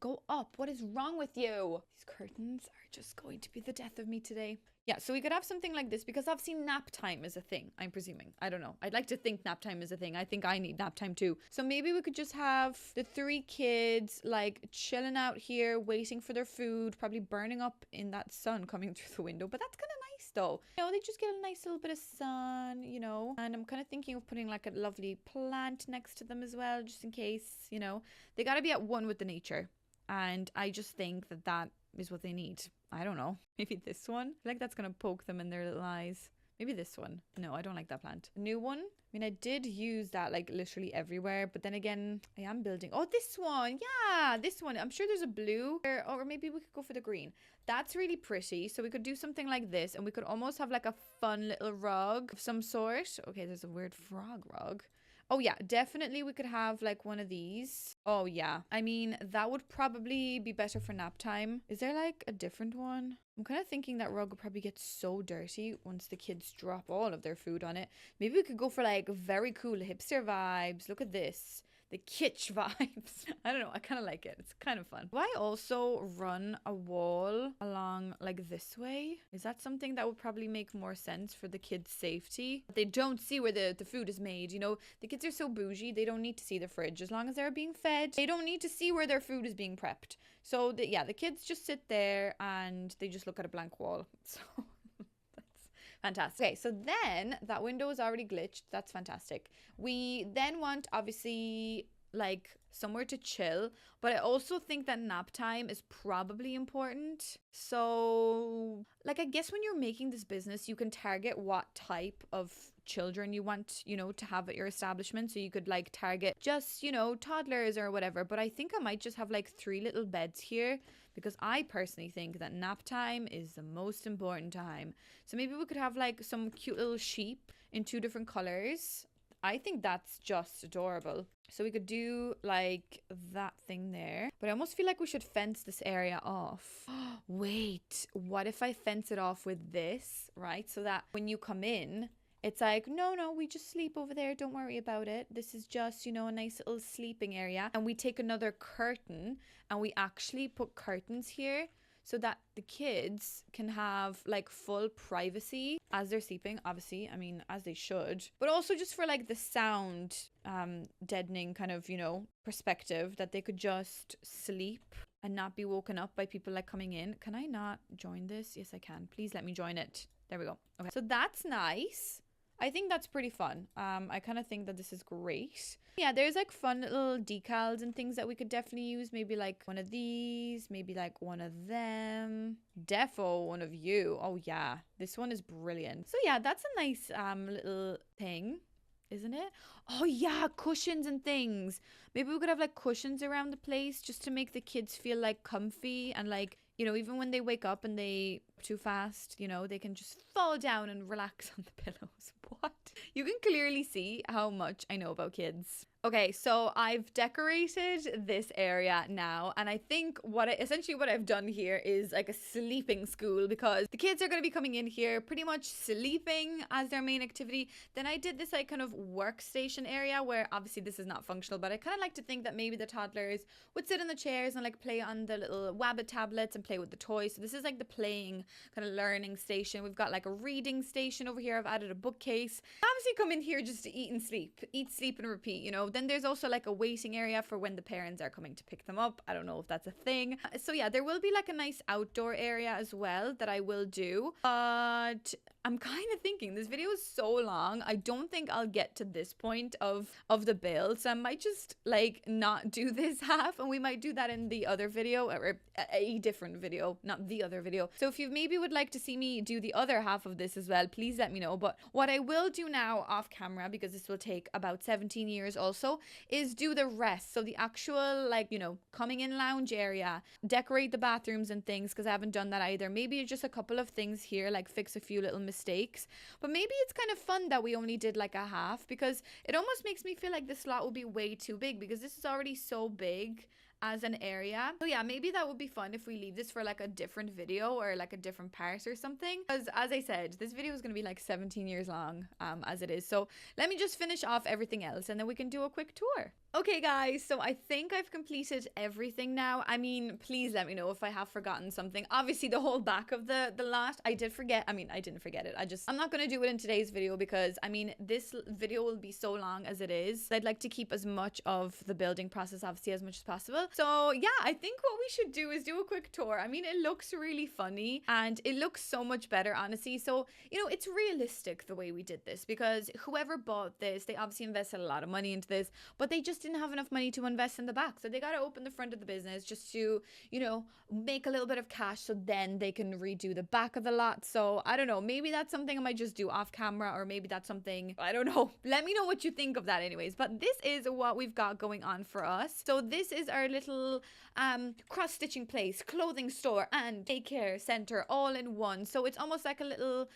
go up. What is wrong with you? These curtains are just going to be the death of me today. Yeah, so we could have something like this because obviously nap time is a thing, I'm presuming. I don't know. I'd like to think nap time is a thing. I think I need nap time too. So maybe we could just have the 3 kids like chilling out here, waiting for their food, probably burning up in that sun coming through the window. But that's kind of nice though. You know, they just get a nice little bit of sun, you know. And I'm kind of thinking of putting like a lovely plant next to them as well, just in case, you know. They got to be at one with the nature. And I just think that that is what they need. I don't know. Maybe this one. I feel like that's going to poke them in their little eyes. Maybe this one. No, I don't like that plant. A new one. I mean, I did use that like literally everywhere. But then again, I am building. Oh, this one. Yeah, this one. I'm sure there's a blue. Or maybe we could go for the green. That's really pretty. So we could do something like this. And we could almost have like a fun little rug of some sort. Okay, there's a weird frog rug. Oh yeah, definitely we could have like one of these. Oh yeah. I mean, that would probably be better for nap time. Is there like a different one? I'm kind of thinking that rug will probably get so dirty once the kids drop all of their food on it. Maybe we could go for like very cool hipster vibes. Look at this. The kitsch vibes. I don't know. I kind of like it. It's kind of fun. Do I also run a wall along like this way? Is that something that would probably make more sense for the kids' safety? They don't see where the food is made. You know, the kids are so bougie. They don't need to see the fridge. As long as they're being fed, they don't need to see where their food is being prepped. So yeah, the kids just sit there and they just look at a blank wall. So fantastic. Okay, so then that window is already glitched. That's fantastic. We then want, obviously, like somewhere to chill, but I also think that nap time is probably important. So like, I guess when you're making this business, you can target what type of children you want, you know, to have at your establishment. So you could like target just, you know, toddlers or whatever. But I think I might just have like 3 little beds here, because I personally think that nap time is the most important time. So maybe we could have like some cute little sheep in 2 different colors. I think that's just adorable. So we could do like that thing there. But I almost feel like we should fence this area off. Wait, what if I fence it off with this, right? So that when you come in, it's like, no, we just sleep over there. Don't worry about it. This is just, you know, a nice little sleeping area. And we take another curtain and we actually put curtains here so that the kids can have like full privacy as they're sleeping. Obviously, I mean, as they should. But also just for like the sound deadening kind of, you know, perspective, that they could just sleep and not be woken up by people like coming in. Can I not join this? Yes, I can. Please let me join it. There we go. Okay. So that's nice. I think that's pretty fun. I kind of think that this is great. Yeah, there's like fun little decals and things that we could definitely use. Maybe like one of these, maybe like one of them. Defo one of you. Oh yeah, this one is brilliant. So yeah, that's a nice little thing, isn't it? Oh yeah, cushions and things. Maybe we could have like cushions around the place just to make the kids feel like comfy and like, you know, even when they wake up and they too fast, you know, they can just fall down and relax on the pillows. What? You can clearly see how much I know about kids. Okay, so I've decorated this area now, and I think essentially what I've done here is like a sleeping school, because the kids are going to be coming in here pretty much sleeping as their main activity. Then I did this like kind of workstation area where obviously this is not functional, but I kind of like to think that maybe the toddlers would sit in the chairs and like play on the little Wabbit tablets and play with the toys. So this is like the playing kind of learning station. We've got like a reading station over here. I've added a bookcase. Obviously come in here just to eat and sleep, and repeat, you know. Then there's also like a waiting area for when the parents are coming to pick them up. I don't know if that's a thing. So yeah, there will be like a nice outdoor area as well that I will do. But I'm kind of thinking this video is so long. I don't think I'll get to this point of the build. So I might just like not do this half, and we might do that in the other video, or a different video, not the other video. So if you maybe would like to see me do the other half of this as well, please let me know. But what I will do now off camera, because this will take about 17 years also, is do the rest. So the actual like, you know, coming in lounge area, decorate the bathrooms and things, because I haven't done that either. Maybe just a couple of things here, like fix a few little mistakes. But maybe it's kind of fun that we only did like a half, because it almost makes me feel like this lot will be way too big, because this is already so big as an area. So yeah, maybe that would be fun if we leave this for like a different video or like a different part or something, because as I said, this video is going to be like 17 years long as it is. So let me just finish off everything else and then we can do a quick tour. Okay guys, so I think I've completed everything now. I mean, please let me know if I have forgotten something. Obviously the whole back of the lot, I did forget. I mean, I didn't forget it. I'm not going to do it in today's video, because I mean, this video will be so long as it is. I'd like to keep as much of the building process obviously as much as possible. So yeah, I think what we should do is do a quick tour. I mean, it looks really funny and it looks so much better, honestly. So, you know, it's realistic the way we did this, because whoever bought this, they obviously invested a lot of money into this, but they just didn't have enough money to invest in the back. So they got to open the front of the business just to, you know, make a little bit of cash, so then they can redo the back of the lot. So I don't know, maybe that's something I might just do off camera, or maybe that's something, I don't know. Let me know what you think of that anyways. But this is what we've got going on for us. So this is our little cross-stitching place, clothing store and daycare center all in one. So it's almost like a little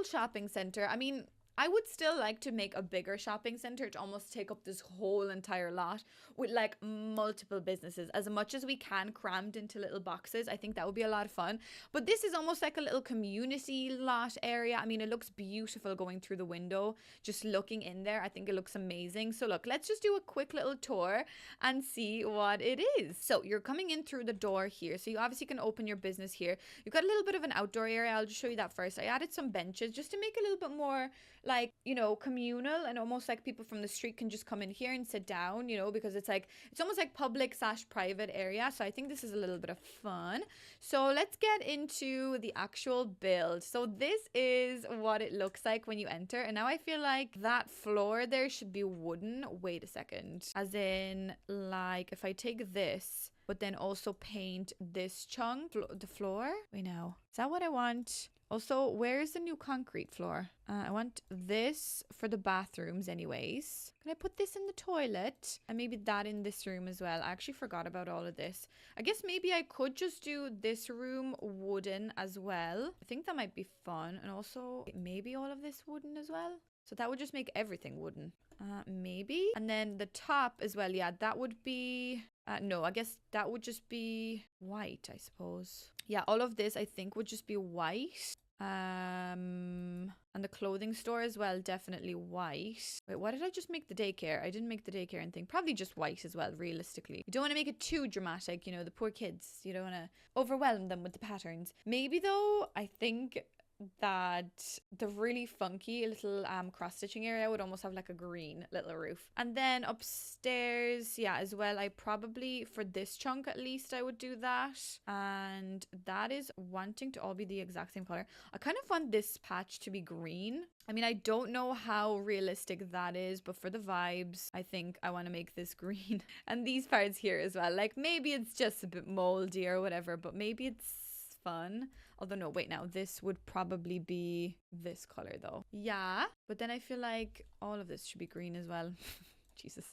shopping center. I mean, I would still like to make a bigger shopping center to almost take up this whole entire lot with like multiple businesses, as much as we can crammed into little boxes. I think that would be a lot of fun. But this is almost like a little community lot area. I mean, it looks beautiful going through the window, just looking in there. I think it looks amazing. So look, let's just do a quick little tour and see what it is. So you're coming in through the door here. So you obviously can open your business here. You've got a little bit of an outdoor area. I'll just show you that first. I added some benches just to make it a little bit more like, you know, communal, and almost like people from the street can just come in here and sit down, you know, because it's like, it's almost like public/private area. So I think this is a little bit of fun. So let's get into the actual build. So this is what it looks like when you enter. And now I feel like that floor there should be wooden. Wait a second. As in, like, if I take this, but then also paint this chunk, the floor. Wait, now, is that what I want? Also, where's the new concrete floor? I want this for the bathrooms anyways. Can I put this in the toilet? And maybe that in this room as well. I actually forgot about all of this. I guess maybe I could just do this room wooden as well. I think that might be fun. And also maybe all of this wooden as well. So that would just make everything wooden. Maybe. And then the top as well. Yeah, that would be... no, I guess that would just be white, I suppose. Yeah, all of this I think would just be white. And the clothing store as well, definitely white. Wait, why did I just make the daycare? I didn't make the daycare and thing. Probably just white as well, realistically. You don't want to make it too dramatic, you know, the poor kids. You don't want to overwhelm them with the patterns. Maybe though, I think that the really funky little cross-stitching area would almost have like a green little roof. And then upstairs, yeah, as well, I probably, for this chunk at least, I would do that. And that is wanting to all be the exact same color. I kind of want this patch to be green. I mean, I don't know how realistic that is, but for the vibes, I think I want to make this green. And these parts here as well, like maybe it's just a bit moldy or whatever, but maybe it's fun. Although no, wait, now this would probably be this color though. Yeah, but then I feel like all of this should be green as well. Jesus.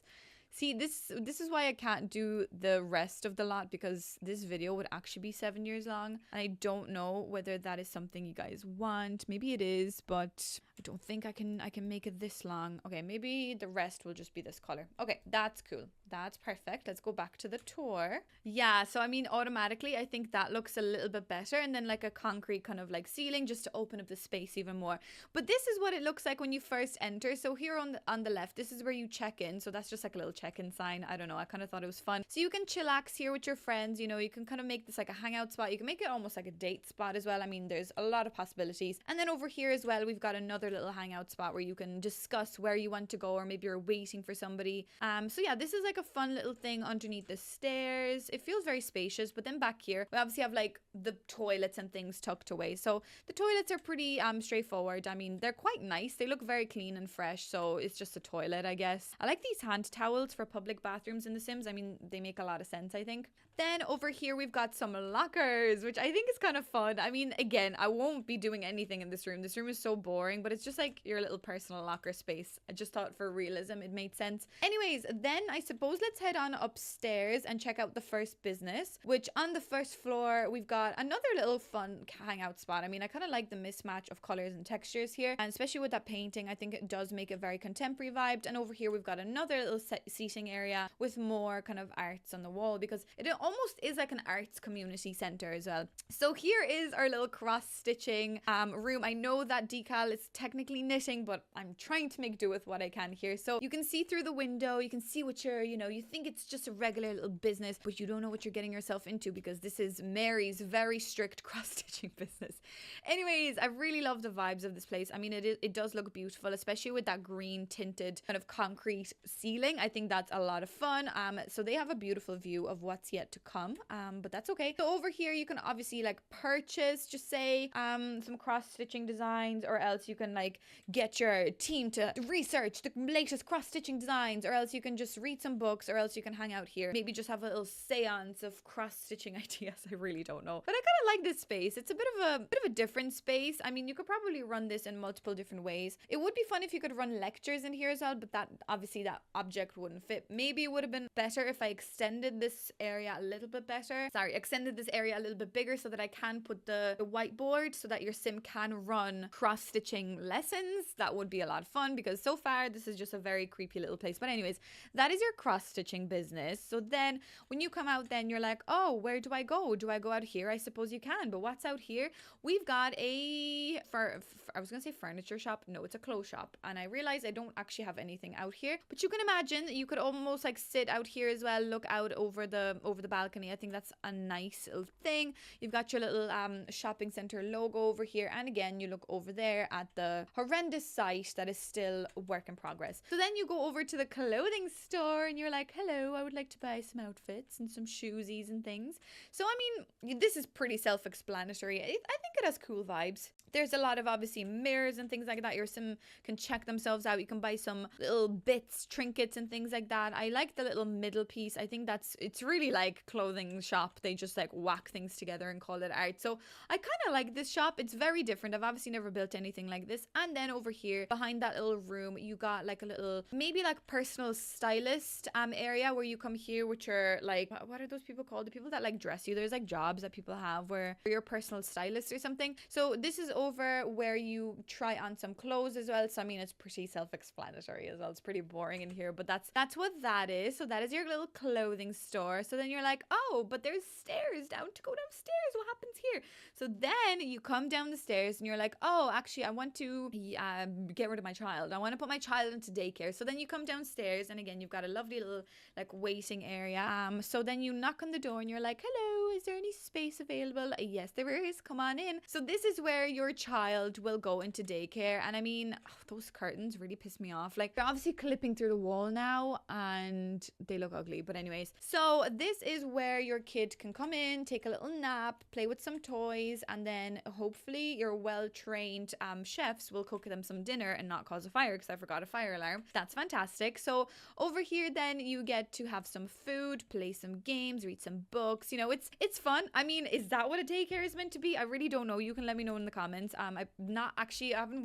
See, this is why I can't do the rest of the lot, because this video would actually be 7 years long. And I don't know whether that is something you guys want. Maybe it is, but I don't think I can make it this long. Okay, maybe the rest will just be this color. Okay, that's cool. That's perfect. Let's go back to the tour. Yeah, so I mean, automatically, I think that looks a little bit better. And then like a concrete kind of like ceiling just to open up the space even more. But this is what it looks like when you first enter. So here on the left, this is where you check in. So that's just like a little check-in sign. I don't know. I kind of thought it was fun. So you can chillax here with your friends. You know, you can kind of make this like a hangout spot. You can make it almost like a date spot as well. I mean, there's a lot of possibilities. And then over here as well, we've got another little hangout spot where you can discuss where you want to go, or maybe you're waiting for somebody. So yeah, this is like a fun little thing underneath the stairs. It feels very spacious. But then back here, we obviously have like the toilets and things tucked away. So the toilets are pretty straightforward. I mean, they're quite nice. They look very clean and fresh. So it's just a toilet, I guess. I like these hand towels for public bathrooms in The Sims. I mean, they make a lot of sense, I think. Then over here, we've got some lockers, which I think is kind of fun. I mean, again, I won't be doing anything in this room. This room is so boring, but it's just like your little personal locker space. I just thought for realism, it made sense. Anyways, then I suppose let's head on upstairs and check out the first business, which on the first floor, we've got another little fun hangout spot. I mean, I kind of like the mismatch of colors and textures here, and especially with that painting, I think it does make it very contemporary vibed. And over here, we've got another little seating area with more kind of arts on the wall, because it almost is like an arts community center as well. So here is our little cross-stitching room. I know that decal is technically knitting, but I'm trying to make do with what I can here. So you can see through the window, you can see what you're, you know, you think it's just a regular little business, but you don't know what you're getting yourself into, because this is Mary's very strict cross-stitching business. Anyways, I really love the vibes of this place. I mean, it does look beautiful, especially with that green tinted kind of concrete ceiling. I think that's a lot of fun. So they have a beautiful view of what's yet to come, but that's okay. So over here, you can obviously like purchase, just say some cross-stitching designs, or else you can like get your team to research the latest cross-stitching designs, or else you can just read some books, or else you can hang out here, maybe just have a little seance of cross-stitching ideas. I really don't know, but I kind of like this space. It's a bit of a different space. I mean, you could probably run this in multiple different ways. It would be fun if you could run lectures in here as well, but that obviously that object wouldn't fit. Maybe it would have been better if I extended this area a a little bit better. Sorry, extended this area a little bit bigger so that I can put the whiteboard so that your sim can run cross-stitching lessons. That would be a lot of fun because so far this is just a very creepy little place. But anyways, that is your cross-stitching business. So then when you come out, then you're like, oh, where do I go? Do I go out here? I suppose you can. But what's out here? We've got I was going to say furniture shop. No, it's a clothes shop. And I realized I don't actually have anything out here. But you can imagine that you could almost like sit out here as well, look out over the balcony. I think that's a nice little thing. You've got your little shopping center logo over here. And again, you look over there at the horrendous site that is still a work in progress. So then you go over to the clothing store and you're like, hello, I would like to buy some outfits and some shoesies and things. So I mean, this is pretty self-explanatory. I think it has cool vibes. There's a lot of obviously mirrors and things like that. Your sim can check themselves out. You can buy some little bits, trinkets and things like that. I like the little middle piece. I think it's really like clothing shop. They just like whack things together and call it art. So I kind of like this shop. It's very different. I've obviously never built anything like this. And then over here behind that little room, you got like a little, maybe like personal stylist area where you come here, which are like, what are those people called? The people that like dress you. There's like jobs that people have where you're a personal stylist or something. So this is over where you try on some clothes as well. So I mean, it's pretty self-explanatory as well. It's pretty boring in here, but that's what that is. So that is your little clothing store. So then you're like, oh, but there's stairs down to go downstairs. What happens here? So then you come down the stairs and you're like, oh, actually, I want to get rid of my child. I want to put my child into daycare. So then you come downstairs and again, you've got a lovely little like waiting area. So then you knock on the door and you're like, hello, is there any space available? Yes, there is. Come on in. So this is where your child will go into daycare. And I mean, those curtains really piss me off. Like they're obviously clipping through the wall now and they look ugly. But anyways, so this is where your kid can come in, take a little nap, play with some toys, and then hopefully your well-trained chefs will cook them some dinner and not cause a fire because I forgot a fire alarm. That's fantastic. So over here then you get to have some food, play some games, read some books. You know, it's fun. I mean, is that what a daycare is meant to be? I really don't know. You can let me know in the comments. I haven't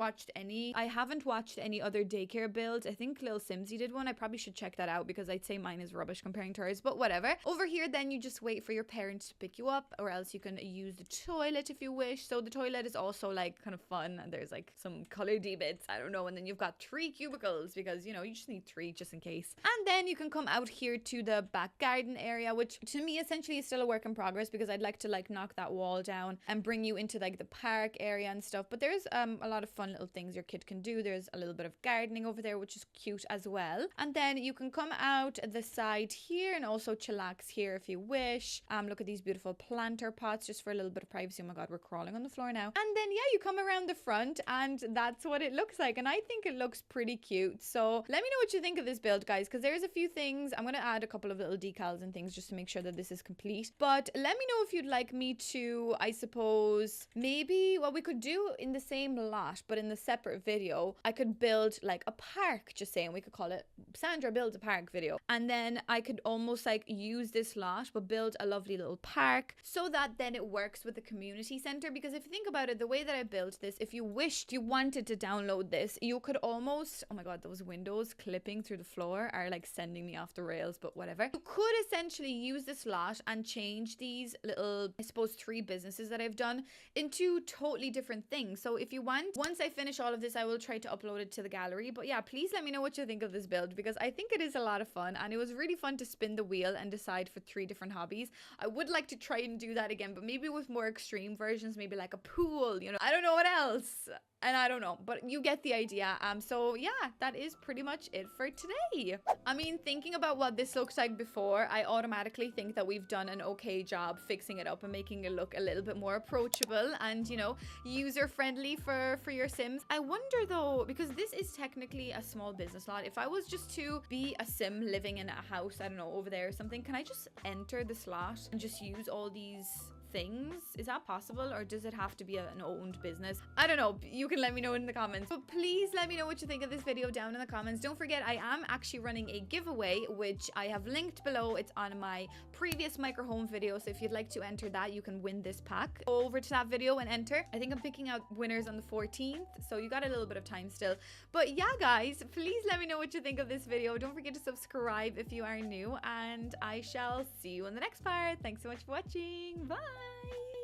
watched any other daycare builds. I think Lil Simsy did one. I probably should check that out because I'd say mine is rubbish comparing to hers, but whatever. Over here then you just wait for your parents to pick you up, or else you can use the toilet if you wish. So the toilet is also like kind of fun and there's like some colored-y bits, I don't know, and then you've got 3 cubicles because you know you just need 3 just in case. And then you can come out here to the back garden area, which to me essentially is still a work in progress because I'd like to like knock that wall down and bring you into like the park area and stuff. But there's a lot of fun little things your kid can do. There's a little bit of gardening over there, which is cute as well. And then you can come out the side here and also chillax here if you wish. Look at these beautiful planter pots just for a little bit of privacy. Oh my god, we're crawling on the floor now. And then yeah, you come around the front and that's what it looks like, and I think it looks pretty cute. So let me know what you think of this build, guys, because there's a few things. I'm going to add a couple of little decals and things just to make sure that this is complete. But let me know if you'd like me to, I suppose, maybe what we could do in the same lot, but in the separate video, I could build like a park, just saying. We could call it Sandra Builds a Park video. And then I could almost like use this lot, but build a lovely little park so that then it works with the community center. Because if you think about it, the way that I built this, if you wished you wanted to download this, you could almost, oh my god, those windows clipping through the floor are like sending me off the rails, but whatever. You could essentially use this lot and change these little, I suppose, 3 businesses that I've done into totally different things. So if you want, once I finish all of this, I will try to upload it to the gallery. But yeah, please let me know what you think of this build because I think it is a lot of fun and it was really fun to spin the wheel and decide for 3 different hobbies. I would like to try and do that again, but maybe with more extreme versions, maybe like a pool, you know, I don't know what else. And I don't know, but you get the idea. So yeah, that is pretty much it for today. I mean, thinking about what this looks like before, I automatically think that we've done an okay job fixing it up and making it look a little bit more approachable and, you know, user-friendly for your Sims. I wonder though, because this is technically a small business lot, if I was just to be a Sim living in a house, I don't know, over there or something, can I just enter the slot and just use all these things. Is that possible, or does it have to be an owned business? I don't know. You can let me know in the comments. But please let me know what you think of this video down in the comments. Don't forget, I am actually running a giveaway, which I have linked below. It's on my previous micro home video. So if you'd like to enter that, you can win this pack. Go over to that video and enter. I think I'm picking out winners on the 14th. So you got a little bit of time still. But yeah, guys, please let me know what you think of this video. Don't forget to subscribe if you are new, and I shall see you in the next part. Thanks so much for watching. Bye.